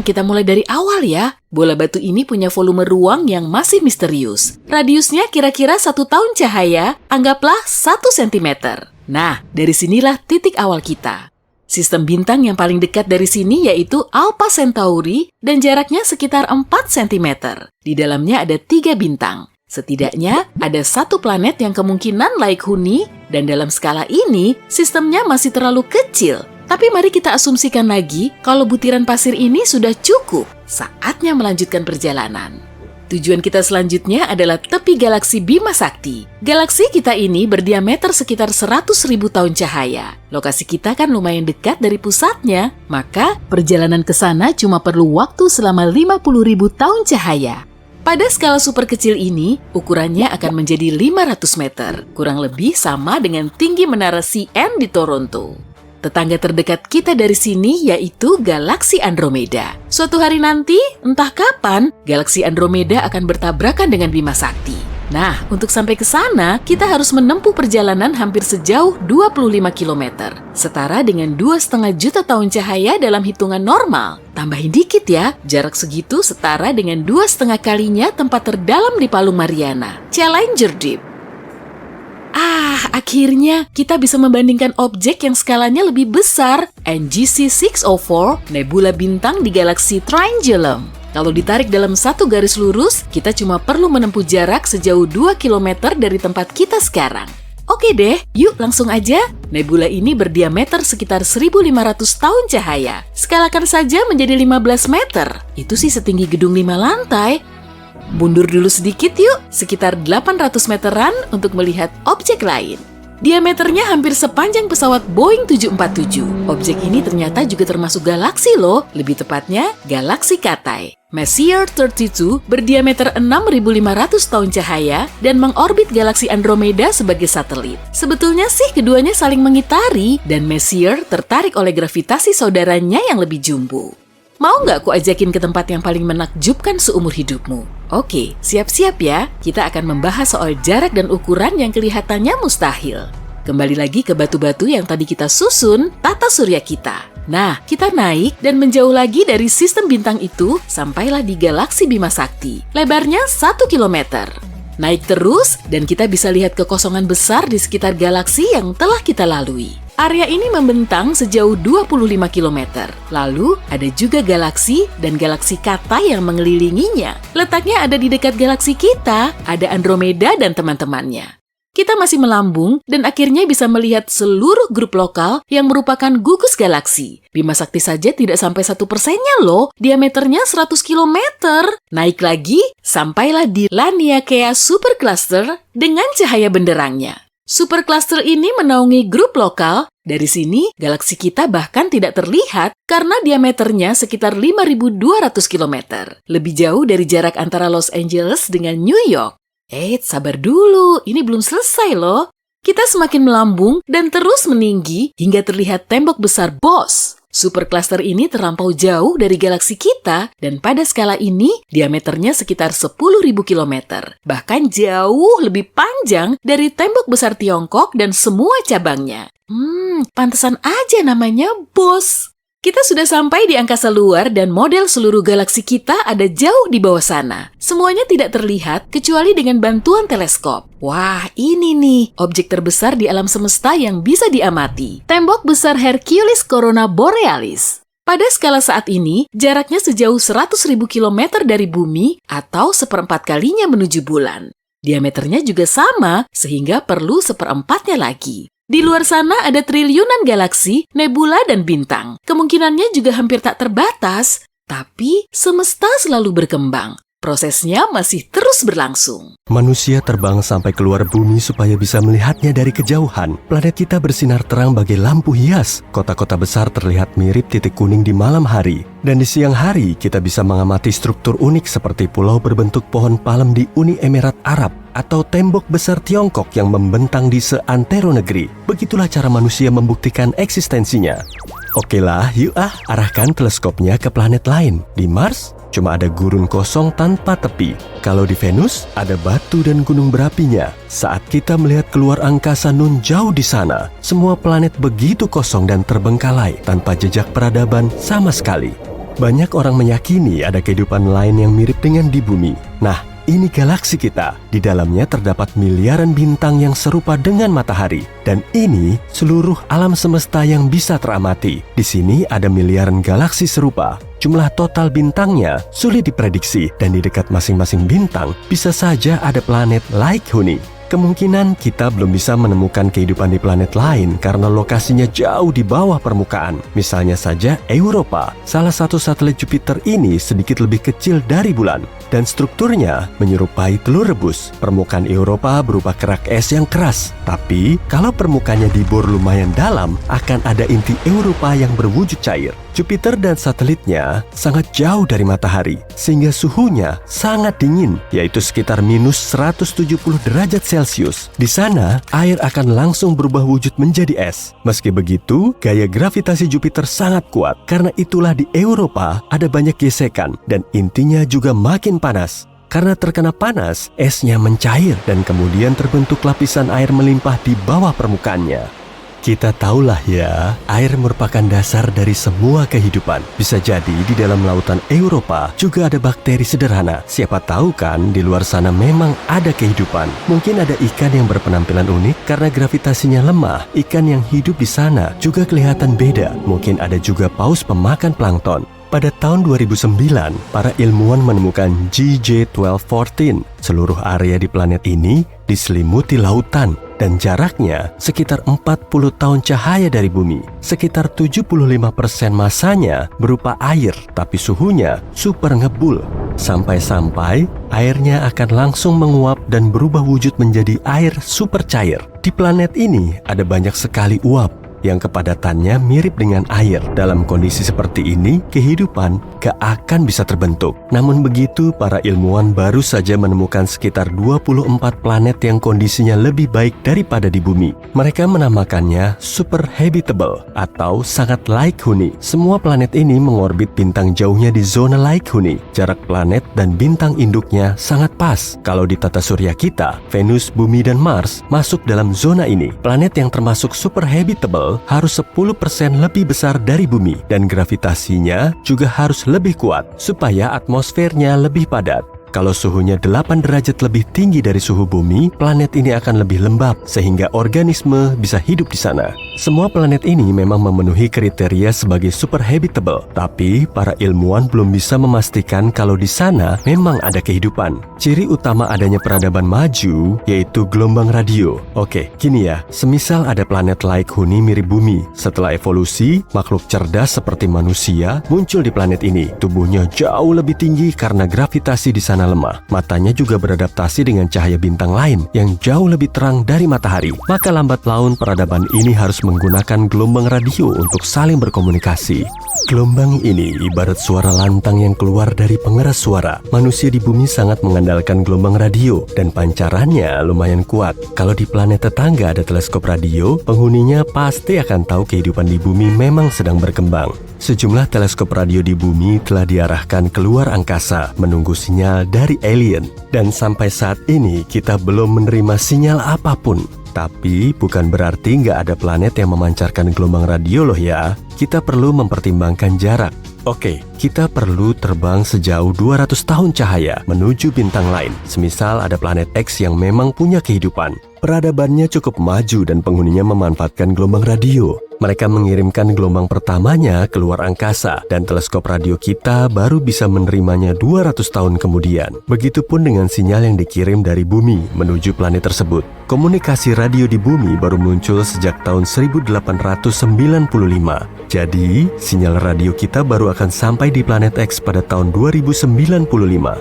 Kita mulai dari awal ya. Bola batu ini punya volume ruang yang masih misterius. Radiusnya kira-kira 1 tahun cahaya, anggaplah 1 cm. Nah, dari sinilah titik awal kita. Sistem bintang yang paling dekat dari sini yaitu Alpha Centauri dan jaraknya sekitar 4 cm. Di dalamnya ada 3 bintang. Setidaknya ada 1 planet yang kemungkinan laik huni dan dalam skala ini sistemnya masih terlalu kecil. Tapi mari kita asumsikan lagi kalau butiran pasir ini sudah cukup. Saatnya melanjutkan perjalanan. Tujuan kita selanjutnya adalah tepi galaksi Bima Sakti. Galaksi kita ini berdiameter sekitar 100.000 tahun cahaya. Lokasi kita kan lumayan dekat dari pusatnya, maka perjalanan ke sana cuma perlu waktu selama 50.000 tahun cahaya. Pada skala super kecil ini, ukurannya akan menjadi 500 meter, kurang lebih sama dengan tinggi menara CN di Toronto. Tetangga terdekat kita dari sini yaitu galaksi Andromeda. Suatu hari nanti, entah kapan, galaksi Andromeda akan bertabrakan dengan Bima Sakti. Nah, untuk sampai ke sana, kita harus menempuh perjalanan hampir sejauh 25 km. Setara dengan 2,5 juta tahun cahaya dalam hitungan normal. Tambahin dikit ya, jarak segitu setara dengan 2,5 kalinya tempat terdalam di Palung Mariana, Challenger Deep. Akhirnya kita bisa membandingkan objek yang skalanya lebih besar, NGC 604, nebula bintang di galaksi Triangulum. Kalau ditarik dalam satu garis lurus, kita cuma perlu menempuh jarak sejauh 2 km dari tempat kita sekarang. Oke deh, yuk langsung aja. Nebula ini berdiameter sekitar 1.500 tahun cahaya. Skalakan saja menjadi 15 meter. Itu sih setinggi gedung 5 lantai. Mundur dulu sedikit yuk, sekitar 800 meteran untuk melihat objek lain. Diameternya hampir sepanjang pesawat Boeing 747. Objek ini ternyata juga termasuk galaksi loh, lebih tepatnya galaksi Katai. Messier 32 berdiameter 6.500 tahun cahaya dan mengorbit galaksi Andromeda sebagai satelit. Sebetulnya sih keduanya saling mengitari dan Messier tertarik oleh gravitasi saudaranya yang lebih jumbo. Mau nggak ku ajakin ke tempat yang paling menakjubkan seumur hidupmu? Oke, siap-siap ya. Kita akan membahas soal jarak dan ukuran yang kelihatannya mustahil. Kembali lagi ke batu-batu yang tadi kita susun, tata surya kita. Nah, kita naik dan menjauh lagi dari sistem bintang itu sampailah di galaksi Bima Sakti. Lebarnya 1 km. Naik terus dan kita bisa lihat kekosongan besar di sekitar galaksi yang telah kita lalui. Area ini membentang sejauh 25 km. Lalu, ada juga galaksi dan galaksi Katai yang mengelilinginya. Letaknya ada di dekat galaksi kita, ada Andromeda dan teman-temannya. Kita masih melambung dan akhirnya bisa melihat seluruh grup lokal yang merupakan gugus galaksi. Bima Sakti saja tidak sampai 1%-nya loh, diameternya 100 km. Naik lagi, sampailah di Laniakea Supercluster dengan cahaya benderangnya. Supercluster ini menaungi grup lokal. Dari sini, galaksi kita bahkan tidak terlihat karena diameternya sekitar 5.200 km. Lebih jauh dari jarak antara Los Angeles dengan New York. Sabar dulu, ini belum selesai loh. Kita semakin melambung dan terus meninggi hingga terlihat tembok besar Bose. Supercluster ini terlampau jauh dari galaksi kita dan pada skala ini diameternya sekitar 10.000 km. Bahkan jauh lebih panjang dari tembok besar Tiongkok dan semua cabangnya. Pantesan aja namanya Bose. Kita sudah sampai di angkasa luar dan model seluruh galaksi kita ada jauh di bawah sana. Semuanya tidak terlihat kecuali dengan bantuan teleskop. Wah, ini nih objek terbesar di alam semesta yang bisa diamati. Tembok besar Hercules Corona Borealis. Pada skala saat ini, jaraknya sejauh 100.000 km dari bumi atau 1/4 kalinya menuju bulan. Diameternya juga sama, sehingga perlu 1/4-nya lagi. Di luar sana ada triliunan galaksi, nebula, dan bintang. Kemungkinannya juga hampir tak terbatas, tapi semesta selalu berkembang. Prosesnya masih terus berlangsung. Manusia terbang sampai keluar bumi supaya bisa melihatnya dari kejauhan. Planet kita bersinar terang bagai lampu hias. Kota-kota besar terlihat mirip titik kuning di malam hari. Dan di siang hari, kita bisa mengamati struktur unik seperti pulau berbentuk pohon palem di Uni Emirat Arab atau tembok besar Tiongkok yang membentang di seantero negeri. Begitulah cara manusia membuktikan eksistensinya. Oke lah, yuk arahkan teleskopnya ke planet lain. Di Mars, cuma ada gurun kosong tanpa tepi. Kalau di Venus, ada batu dan gunung berapinya. Saat kita melihat keluar angkasa nun jauh di sana, semua planet begitu kosong dan terbengkalai tanpa jejak peradaban sama sekali. Banyak orang meyakini ada kehidupan lain yang mirip dengan di bumi. Nah, ini galaksi kita. Di dalamnya terdapat miliaran bintang yang serupa dengan matahari. Dan ini seluruh alam semesta yang bisa teramati. Di sini ada miliaran galaksi serupa. Jumlah total bintangnya sulit diprediksi. Dan di dekat masing-masing bintang bisa saja ada planet like Huni. Kemungkinan kita belum bisa menemukan kehidupan di planet lain karena lokasinya jauh di bawah permukaan. Misalnya saja Europa. Salah satu satelit Jupiter ini sedikit lebih kecil dari bulan. Dan strukturnya menyerupai telur rebus. Permukaan Europa berupa kerak es yang keras. Tapi kalau permukaannya dibor lumayan dalam, akan ada inti Europa yang berwujud cair. Jupiter dan satelitnya sangat jauh dari matahari, sehingga suhunya sangat dingin, yaitu sekitar minus 170 derajat Celcius. Di sana, air akan langsung berubah wujud menjadi es. Meski begitu, gaya gravitasi Jupiter sangat kuat. Karena itulah di Europa ada banyak gesekan, dan intinya juga makin panas. Karena terkena panas, esnya mencair dan kemudian terbentuk lapisan air melimpah di bawah permukaannya. Kita tahulah ya, air merupakan dasar dari semua kehidupan. Bisa jadi di dalam lautan Europa juga ada bakteri sederhana. Siapa tahu kan di luar sana memang ada kehidupan. Mungkin ada ikan yang berpenampilan unik karena gravitasinya lemah. Ikan yang hidup di sana juga kelihatan beda. Mungkin ada juga paus pemakan plankton. Pada tahun 2009, para ilmuwan menemukan GJ1214. Seluruh area di planet ini diselimuti lautan dan jaraknya sekitar 40 tahun cahaya dari bumi. Sekitar 75% masanya berupa air, tapi suhunya super ngebul. Sampai-sampai airnya akan langsung menguap dan berubah wujud menjadi air super cair. Di planet ini ada banyak sekali uap yang kepadatannya mirip dengan air. Dalam kondisi seperti ini, kehidupan gak akan bisa terbentuk. Namun begitu, para ilmuwan baru saja menemukan sekitar 24 planet yang kondisinya lebih baik daripada di bumi. Mereka menamakannya super habitable atau sangat like Huni. Semua planet ini mengorbit bintang jauhnya di zona like Huni. Jarak planet dan bintang induknya sangat pas. Kalau di tata surya kita, Venus, Bumi, dan Mars masuk dalam zona ini. Planet yang termasuk super habitable harus 10% lebih besar dari bumi dan gravitasinya juga harus lebih kuat supaya atmosfernya lebih padat. Kalau suhunya 8 derajat lebih tinggi dari suhu bumi, planet ini akan lebih lembab sehingga organisme bisa hidup di sana. Semua planet ini memang memenuhi kriteria sebagai super habitable, tapi para ilmuwan belum bisa memastikan kalau di sana memang ada kehidupan. Ciri utama adanya peradaban maju yaitu gelombang radio. Oke, gini ya, semisal ada planet like Huni mirip bumi. Setelah evolusi, makhluk cerdas seperti manusia muncul di planet ini. Tubuhnya jauh lebih tinggi karena gravitasi di sana lemah. Matanya juga beradaptasi dengan cahaya bintang lain yang jauh lebih terang dari matahari. Maka lambat laun peradaban ini harus menggunakan gelombang radio untuk saling berkomunikasi. Gelombang ini ibarat suara lantang yang keluar dari pengeras suara. Manusia di bumi sangat mengandalkan gelombang radio dan pancarannya lumayan kuat. Kalau di planet tetangga ada teleskop radio, penghuninya pasti akan tahu kehidupan di bumi memang sedang berkembang. Sejumlah teleskop radio di bumi telah diarahkan keluar angkasa menunggu sinyal dari alien. Dan sampai saat ini kita belum menerima sinyal apapun. Tapi bukan berarti nggak ada planet yang memancarkan gelombang radio loh ya. Kita perlu mempertimbangkan jarak. Oke, kita perlu terbang sejauh 200 tahun cahaya menuju bintang lain. Semisal ada planet X yang memang punya kehidupan. Peradabannya cukup maju dan penghuninya memanfaatkan gelombang radio. Mereka mengirimkan gelombang pertamanya keluar angkasa dan teleskop radio kita baru bisa menerimanya 200 tahun kemudian. Begitupun dengan sinyal yang dikirim dari bumi menuju planet tersebut. Komunikasi radio di bumi baru muncul sejak tahun 1895. Jadi, sinyal radio kita baru akan sampai di planet X pada tahun 2095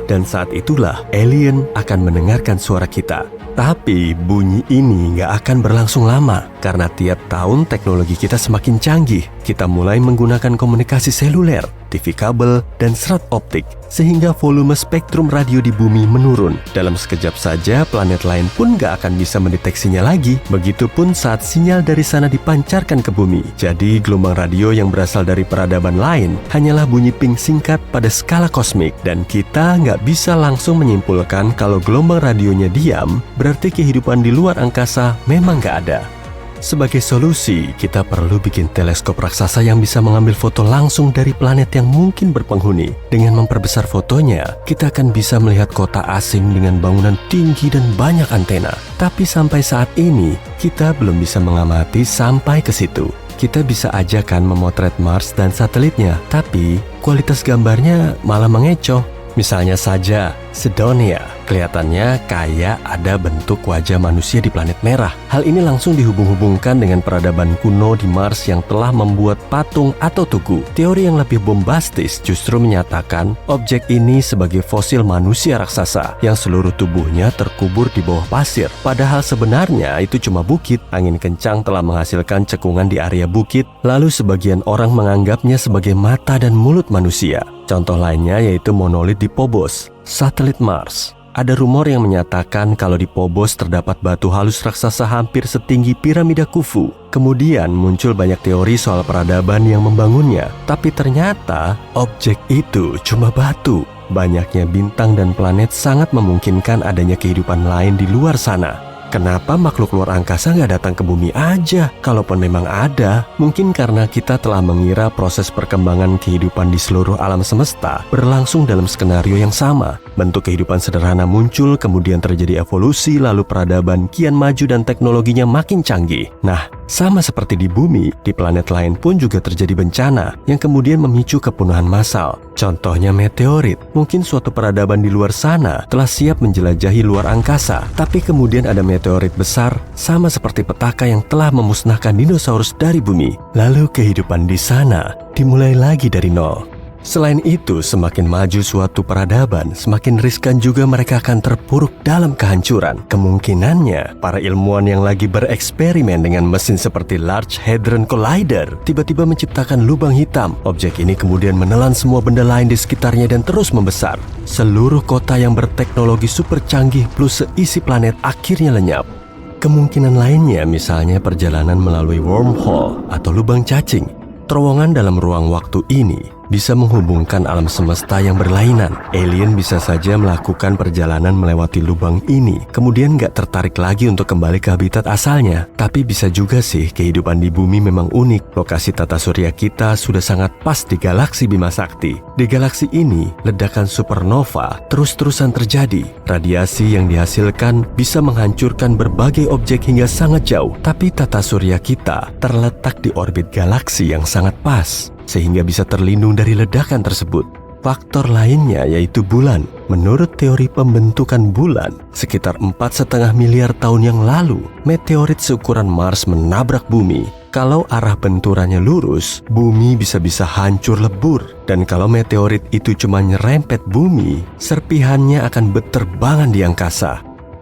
dan saat itulah alien akan mendengarkan suara kita. Tapi bunyi ini nggak akan berlangsung lama karena tiap tahun teknologi kita semakin canggih. Kita mulai menggunakan komunikasi seluler, TV kabel, dan serat optik. sehingga volume spektrum radio di bumi menurun. Dalam sekejap saja, planet lain pun gak akan bisa mendeteksinya lagi. Begitupun saat sinyal dari sana dipancarkan ke bumi. Jadi, gelombang radio yang berasal dari peradaban lain hanyalah bunyi ping singkat pada skala kosmik. Dan kita nggak bisa langsung menyimpulkan kalau gelombang radionya diam, berarti kehidupan di luar angkasa memang nggak ada. Sebagai solusi, kita perlu bikin teleskop raksasa yang bisa mengambil foto langsung dari planet yang mungkin berpenghuni. Dengan memperbesar fotonya, kita akan bisa melihat kota asing dengan bangunan tinggi dan banyak antena. Tapi sampai saat ini, kita belum bisa mengamati sampai ke situ. Kita bisa aja kan memotret Mars dan satelitnya, tapi kualitas gambarnya malah mengecoh. Misalnya saja, Sidonia, kelihatannya kayak ada bentuk wajah manusia di planet merah. Hal ini langsung dihubung-hubungkan dengan peradaban kuno di Mars yang telah membuat patung atau tugu. Teori yang lebih bombastis justru menyatakan objek ini sebagai fosil manusia raksasa yang seluruh tubuhnya terkubur di bawah pasir. Padahal sebenarnya itu cuma bukit. Angin kencang telah menghasilkan cekungan di area bukit, lalu sebagian orang menganggapnya sebagai mata dan mulut manusia. Contoh lainnya yaitu monolit di Phobos, satelit Mars. Ada rumor yang menyatakan kalau di Phobos terdapat batu halus raksasa hampir setinggi piramida Khufu. Kemudian muncul banyak teori soal peradaban yang membangunnya. Tapi ternyata objek itu cuma batu. Banyaknya bintang dan planet sangat memungkinkan adanya kehidupan lain di luar sana. Kenapa makhluk luar angkasa nggak datang ke bumi aja? Kalaupun memang ada, mungkin karena kita telah mengira proses perkembangan kehidupan di seluruh alam semesta berlangsung dalam skenario yang sama. Bentuk kehidupan sederhana muncul, kemudian terjadi evolusi, lalu peradaban kian maju dan teknologinya makin canggih. Nah, sama seperti di bumi, di planet lain pun juga terjadi bencana yang kemudian memicu kepunuhan massal. Contohnya meteorit. Mungkin suatu peradaban di luar sana telah siap menjelajahi luar angkasa, tapi kemudian ada meteorit besar sama seperti petaka yang telah memusnahkan dinosaurus dari bumi. Lalu kehidupan di sana dimulai lagi dari nol. Selain itu, semakin maju suatu peradaban, semakin riskan juga mereka akan terpuruk dalam kehancuran. Kemungkinannya, para ilmuwan yang lagi bereksperimen dengan mesin seperti Large Hadron Collider tiba-tiba menciptakan lubang hitam. Objek ini kemudian menelan semua benda lain di sekitarnya dan terus membesar. Seluruh kota yang berteknologi super canggih plus seisi planet akhirnya lenyap. Kemungkinan lainnya misalnya perjalanan melalui wormhole atau lubang cacing. Terowongan dalam ruang waktu ini bisa menghubungkan alam semesta yang berlainan. Alien bisa saja melakukan perjalanan melewati lubang ini, kemudian nggak tertarik lagi untuk kembali ke habitat asalnya. Tapi bisa juga sih kehidupan di bumi memang unik. Lokasi tata surya kita sudah sangat pas di galaksi Bima Sakti. Di galaksi ini, ledakan supernova terus-terusan terjadi. Radiasi yang dihasilkan bisa menghancurkan berbagai objek hingga sangat jauh. Tapi tata surya kita terletak di orbit galaksi yang sangat pas, sehingga bisa terlindung dari ledakan tersebut. Faktor lainnya yaitu bulan. Menurut teori pembentukan bulan, sekitar 4,5 miliar tahun yang lalu, meteorit seukuran Mars menabrak bumi. Kalau arah benturannya lurus, bumi bisa-bisa hancur lebur. Dan kalau meteorit itu cuma nyerempet bumi, serpihannya akan berterbangan di angkasa.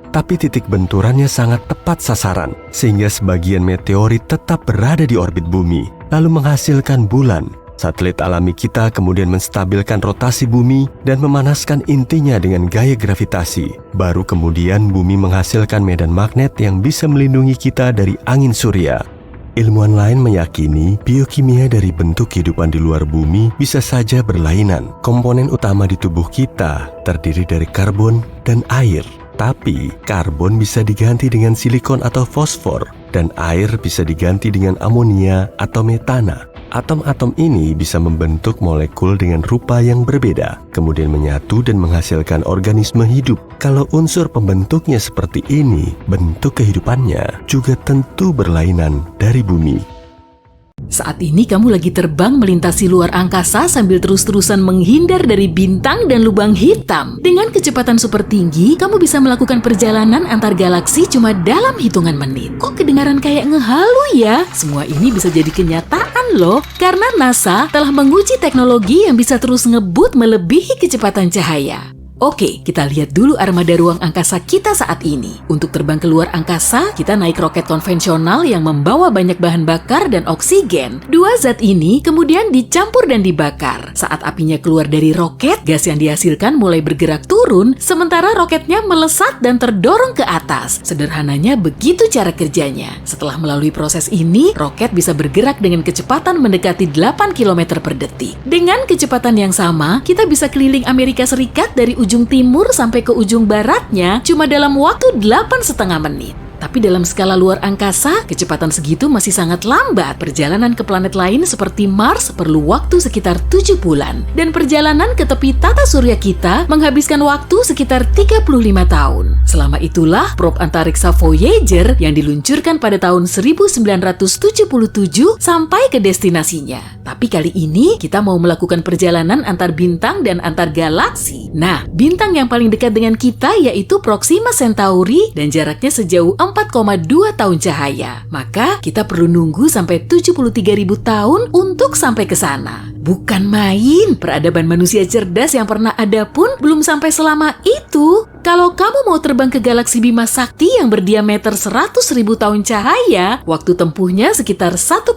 Tapi titik benturannya sangat tepat sasaran, sehingga sebagian meteorit tetap berada di orbit bumi, lalu menghasilkan bulan. Satelit alami kita kemudian menstabilkan rotasi bumi dan memanaskan intinya dengan gaya gravitasi. Baru kemudian bumi menghasilkan medan magnet yang bisa melindungi kita dari angin surya. Ilmuwan lain meyakini biokimia dari bentuk kehidupan di luar bumi bisa saja berlainan. Komponen utama di tubuh kita terdiri dari karbon dan air. Tapi karbon bisa diganti dengan silikon atau fosfor, dan air bisa diganti dengan amonia atau metana. Atom-atom ini bisa membentuk molekul dengan rupa yang berbeda, kemudian menyatu dan menghasilkan organisme hidup. Kalau unsur pembentuknya seperti ini, bentuk kehidupannya juga tentu berlainan dari bumi. Saat ini kamu lagi terbang melintasi luar angkasa sambil terus-terusan menghindar dari bintang dan lubang hitam. Dengan kecepatan super tinggi, kamu bisa melakukan perjalanan antar galaksi cuma dalam hitungan menit. Kok kedengaran kayak ngehalu ya? Semua ini bisa jadi kenyataan loh, karena NASA telah menguji teknologi yang bisa terus ngebut melebihi kecepatan cahaya. Oke, kita lihat dulu armada ruang angkasa kita saat ini. Untuk terbang ke luar angkasa, kita naik roket konvensional yang membawa banyak bahan bakar dan oksigen. Dua zat ini kemudian dicampur dan dibakar. Saat apinya keluar dari roket, gas yang dihasilkan mulai bergerak turun, sementara roketnya melesat dan terdorong ke atas. Sederhananya begitu cara kerjanya. Setelah melalui proses ini, roket bisa bergerak dengan kecepatan mendekati 8 km per detik. Dengan kecepatan yang sama, kita bisa keliling Amerika Serikat dari ujung timur sampai ke ujung baratnya cuma dalam waktu 8,5 menit. Tapi dalam skala luar angkasa, kecepatan segitu masih sangat lambat. Perjalanan ke planet lain seperti Mars perlu waktu sekitar 7 bulan. Dan perjalanan ke tepi tata surya kita menghabiskan waktu sekitar 35 tahun. Selama itulah probe antariksa Voyager yang diluncurkan pada tahun 1977 sampai ke destinasinya. Tapi kali ini kita mau melakukan perjalanan antar bintang dan antar galaksi. Nah, bintang yang paling dekat dengan kita yaitu Proxima Centauri dan jaraknya sejauh 4,2 tahun cahaya. Maka kita perlu nunggu sampai 73.000 tahun untuk sampai ke sana. Bukan main, peradaban manusia cerdas yang pernah ada pun belum sampai selama itu. Kalau kamu mau terbang ke galaksi Bima Sakti yang berdiameter 100.000 tahun cahaya, waktu tempuhnya sekitar 1,7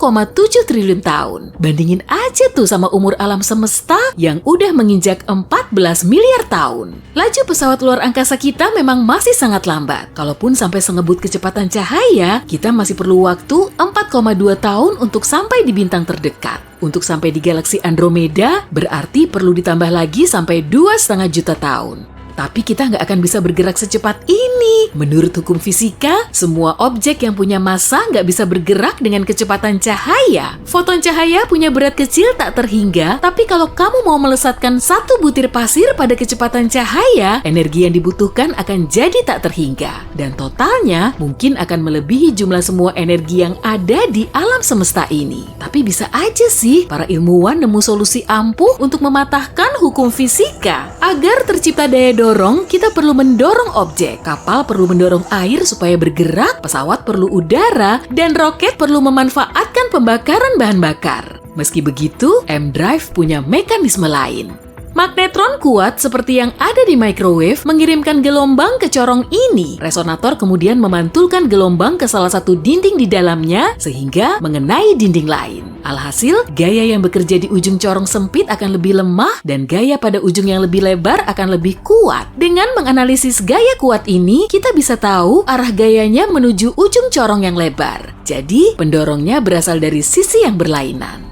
triliun tahun. Bandingin aja tuh sama umur alam semesta yang udah menginjak 14 miliar tahun. Laju pesawat luar angkasa kita memang masih sangat lambat. Kalaupun sampai sengebut kecepatan cahaya, kita masih perlu waktu 4,2 tahun untuk sampai di bintang terdekat. Untuk sampai di galaksi Andromeda, berarti perlu ditambah lagi sampai 2,5 juta tahun. Tapi kita nggak akan bisa bergerak secepat ini. Menurut hukum fisika, semua objek yang punya massa nggak bisa bergerak dengan kecepatan cahaya. Foton cahaya punya berat kecil tak terhingga, tapi kalau kamu mau melesatkan satu butir pasir pada kecepatan cahaya, energi yang dibutuhkan akan jadi tak terhingga. Dan totalnya mungkin akan melebihi jumlah semua energi yang ada di alam semesta ini. Tapi bisa aja sih para ilmuwan nemu solusi ampuh untuk mematahkan hukum fisika. Agar tercipta daya dorong, kita perlu mendorong objek. Kapal perlu mendorong air supaya bergerak, pesawat perlu udara, dan roket perlu memanfaatkan pembakaran bahan bakar. Meski begitu, M-Drive punya mekanisme lain. Magnetron kuat seperti yang ada di microwave mengirimkan gelombang ke corong ini. Resonator kemudian memantulkan gelombang ke salah satu dinding di dalamnya sehingga mengenai dinding lain. Alhasil, gaya yang bekerja di ujung corong sempit akan lebih lemah dan gaya pada ujung yang lebih lebar akan lebih kuat. Dengan menganalisis gaya kuat ini, kita bisa tahu arah gayanya menuju ujung corong yang lebar. Jadi, pendorongnya berasal dari sisi yang berlainan.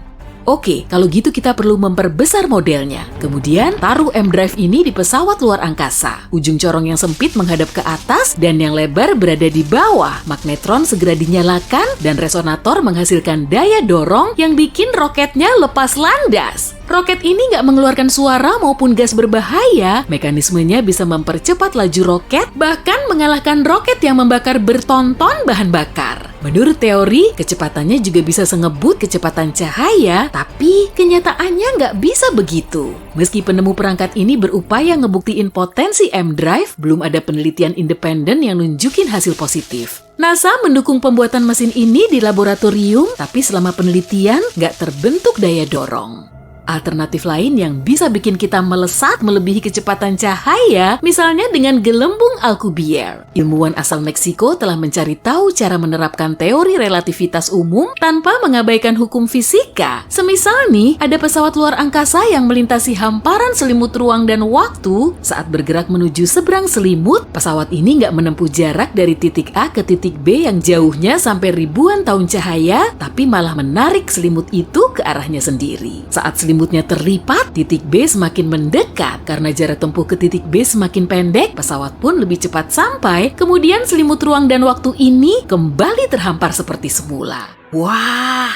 Oke, kalau gitu kita perlu memperbesar modelnya. Kemudian, taruh M-Drive ini di pesawat luar angkasa. Ujung corong yang sempit menghadap ke atas dan yang lebar berada di bawah. Magnetron segera dinyalakan dan resonator menghasilkan daya dorong yang bikin roketnya lepas landas. Roket ini nggak mengeluarkan suara maupun gas berbahaya. Mekanismenya bisa mempercepat laju roket, bahkan mengalahkan roket yang membakar bertonton bahan bakar. Menurut teori, kecepatannya juga bisa sengebut kecepatan cahaya, tapi kenyataannya nggak bisa begitu. Meski penemu perangkat ini berupaya ngebuktiin potensi M-Drive, belum ada penelitian independen yang nunjukin hasil positif. NASA mendukung pembuatan mesin ini di laboratorium, tapi selama penelitian nggak terbentuk daya dorong. Alternatif lain yang bisa bikin kita melesat melebihi kecepatan cahaya, misalnya dengan gelembung Alcubierre. Ilmuwan asal Meksiko telah mencari tahu cara menerapkan teori relativitas umum tanpa mengabaikan hukum fisika. Semisal nih, ada pesawat luar angkasa yang melintasi hamparan selimut ruang dan waktu. Saat bergerak menuju seberang selimut, pesawat ini nggak menempuh jarak dari titik A ke titik B yang jauhnya sampai ribuan tahun cahaya, tapi malah menarik selimut itu ke arahnya sendiri. Saat selimutnya terlipat, titik B semakin mendekat. Karena jarak tempuh ke titik B semakin pendek, pesawat pun lebih cepat sampai. Kemudian selimut ruang dan waktu ini kembali terhampar seperti semula. Wah!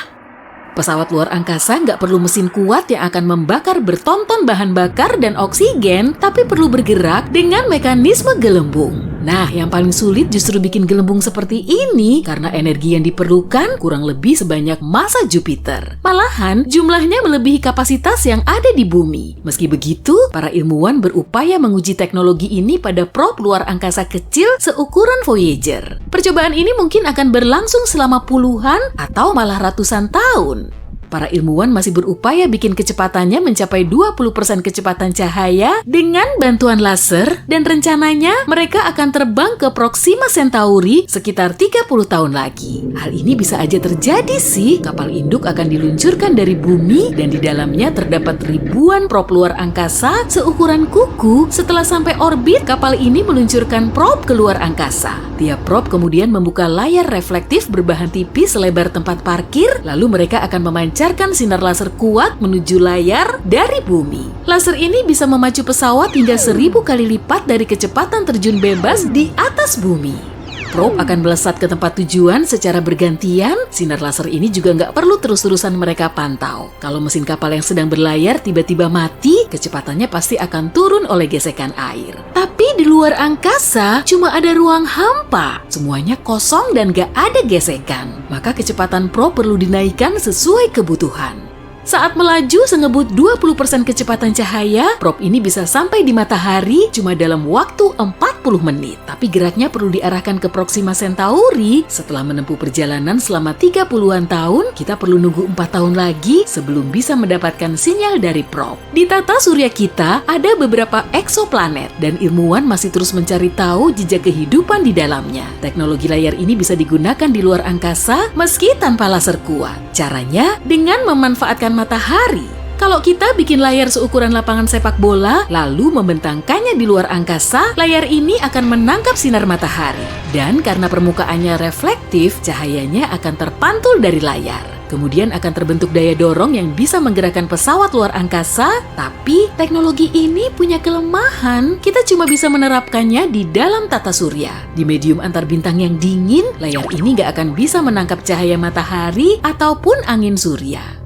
Pesawat luar angkasa nggak perlu mesin kuat yang akan membakar bertonton bahan bakar dan oksigen, tapi perlu bergerak dengan mekanisme gelembung. Nah, yang paling sulit justru bikin gelembung seperti ini karena energi yang diperlukan kurang lebih sebanyak massa Jupiter. Malahan, jumlahnya melebihi kapasitas yang ada di bumi. Meski begitu, para ilmuwan berupaya menguji teknologi ini pada probe luar angkasa kecil seukuran Voyager. Percobaan ini mungkin akan berlangsung selama puluhan atau malah ratusan tahun. Para ilmuwan masih berupaya bikin kecepatannya mencapai 20% kecepatan cahaya dengan bantuan laser, dan rencananya mereka akan terbang ke Proxima Centauri sekitar 30 tahun lagi. Hal ini bisa aja terjadi sih. Kapal induk akan diluncurkan dari bumi dan di dalamnya terdapat ribuan prop luar angkasa seukuran kuku. Setelah sampai orbit, kapal ini meluncurkan prop ke luar angkasa. Tiap prop kemudian membuka layar reflektif berbahan tipis selebar tempat parkir, lalu mereka akan memancarkan sinar laser kuat menuju layar dari bumi. Laser ini bisa memacu pesawat hingga 1000 kali lipat dari kecepatan terjun bebas di atas bumi. Probe akan melesat ke tempat tujuan secara bergantian. Sinar laser ini juga nggak perlu terus-terusan mereka pantau. Kalau mesin kapal yang sedang berlayar tiba-tiba mati, kecepatannya pasti akan turun oleh gesekan air. Tapi di luar angkasa cuma ada ruang hampa. Semuanya kosong dan nggak ada gesekan. Maka kecepatan probe perlu dinaikkan sesuai kebutuhan. Saat melaju sengebut 20% kecepatan cahaya, probe ini bisa sampai di matahari cuma dalam waktu 40 menit. Tapi geraknya perlu diarahkan ke Proxima Centauri. Setelah menempuh perjalanan selama 30-an tahun, kita perlu nunggu 4 tahun lagi sebelum bisa mendapatkan sinyal dari probe. Di tata surya kita ada beberapa eksoplanet dan ilmuwan masih terus mencari tahu jejak kehidupan di dalamnya. Teknologi layar ini bisa digunakan di luar angkasa meski tanpa laser kuat. Caranya dengan memanfaatkan matahari. Kalau kita bikin layar seukuran lapangan sepak bola, lalu membentangkannya di luar angkasa, layar ini akan menangkap sinar matahari. Dan karena permukaannya reflektif, cahayanya akan terpantul dari layar. Kemudian akan terbentuk daya dorong yang bisa menggerakkan pesawat luar angkasa, tapi teknologi ini punya kelemahan. Kita cuma bisa menerapkannya di dalam tata surya. Di medium antar bintang yang dingin, layar ini nggak akan bisa menangkap cahaya matahari ataupun angin surya.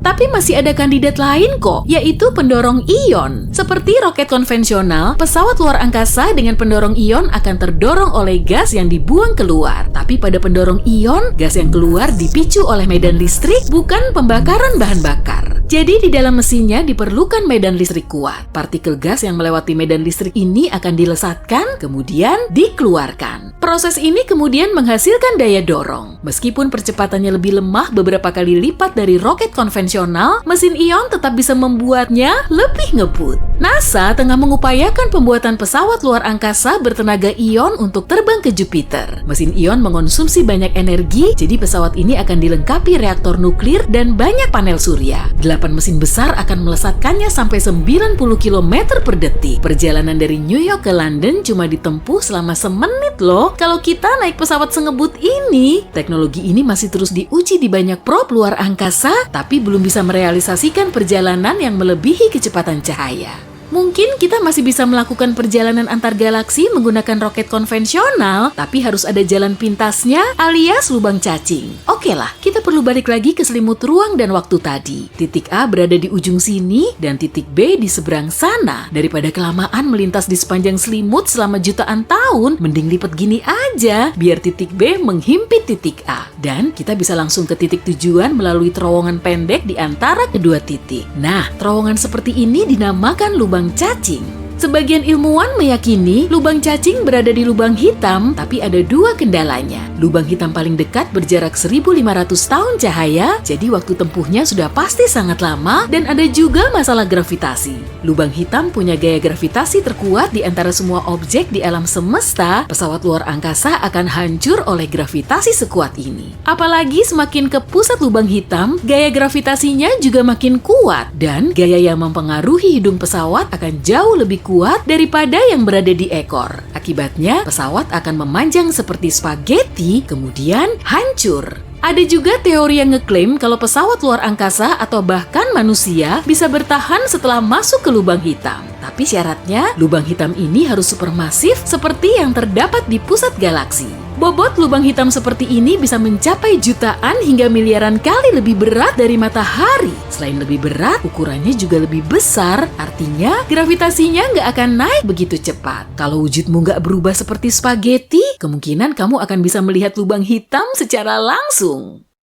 Tapi masih ada kandidat lain kok, yaitu pendorong ion. Seperti roket konvensional, pesawat luar angkasa dengan pendorong ion akan terdorong oleh gas yang dibuang keluar. Tapi pada pendorong ion, gas yang keluar dipicu oleh medan listrik, bukan pembakaran bahan bakar. Jadi di dalam mesinnya diperlukan medan listrik kuat. Partikel gas yang melewati medan listrik ini akan dilesatkan, kemudian dikeluarkan. Proses ini kemudian menghasilkan daya dorong. Meskipun percepatannya lebih lemah beberapa kali lipat dari roket konvensional, mesin ion tetap bisa membuatnya lebih ngebut. NASA tengah mengupayakan pembuatan pesawat luar angkasa bertenaga ion untuk terbang ke Jupiter. Mesin ion mengonsumsi banyak energi, jadi pesawat ini akan dilengkapi reaktor nuklir dan banyak panel surya. 8 mesin besar akan melesatkannya sampai 90 km per detik. Perjalanan dari New York ke London cuma ditempuh selama semenit loh. Kalau kita naik pesawat sengebut ini, teknologi ini masih terus diuji di banyak probe luar angkasa, tapi belum bisa merealisasikan perjalanan yang melebihi kecepatan cahaya. Mungkin kita masih bisa melakukan perjalanan antar galaksi menggunakan roket konvensional, tapi harus ada jalan pintasnya alias lubang cacing. Oke lah, kita perlu balik lagi ke selimut ruang dan waktu tadi. Titik A berada di ujung sini dan titik B di seberang sana. Daripada kelamaan melintas di sepanjang selimut selama jutaan tahun, mending lipat gini aja biar titik B menghimpit titik A. Dan kita bisa langsung ke titik tujuan melalui terowongan pendek di antara kedua titik. Nah, terowongan seperti ini dinamakan lubang cacing. Sebagian ilmuwan meyakini lubang cacing berada di lubang hitam, tapi ada dua kendalanya. Lubang hitam paling dekat berjarak 1500 tahun cahaya, jadi waktu tempuhnya sudah pasti sangat lama, dan ada juga masalah gravitasi. Lubang hitam punya gaya gravitasi terkuat di antara semua objek di alam semesta. Pesawat luar angkasa akan hancur oleh gravitasi sekuat ini. Apalagi semakin ke pusat lubang hitam, gaya gravitasinya juga makin kuat, dan gaya yang mempengaruhi hidung pesawat akan jauh lebih kuat daripada yang berada di ekor. Akibatnya, pesawat akan memanjang seperti spaghetti, kemudian hancur. Ada juga teori yang ngeklaim kalau pesawat luar angkasa atau bahkan manusia bisa bertahan setelah masuk ke lubang hitam. Tapi syaratnya, lubang hitam ini harus supermasif seperti yang terdapat di pusat galaksi. Bobot lubang hitam seperti ini bisa mencapai jutaan hingga miliaran kali lebih berat dari matahari. Selain lebih berat, ukurannya juga lebih besar. Artinya, gravitasinya nggak akan naik begitu cepat. Kalau wujudmu nggak berubah seperti spaghetti, kemungkinan kamu akan bisa melihat lubang hitam secara langsung.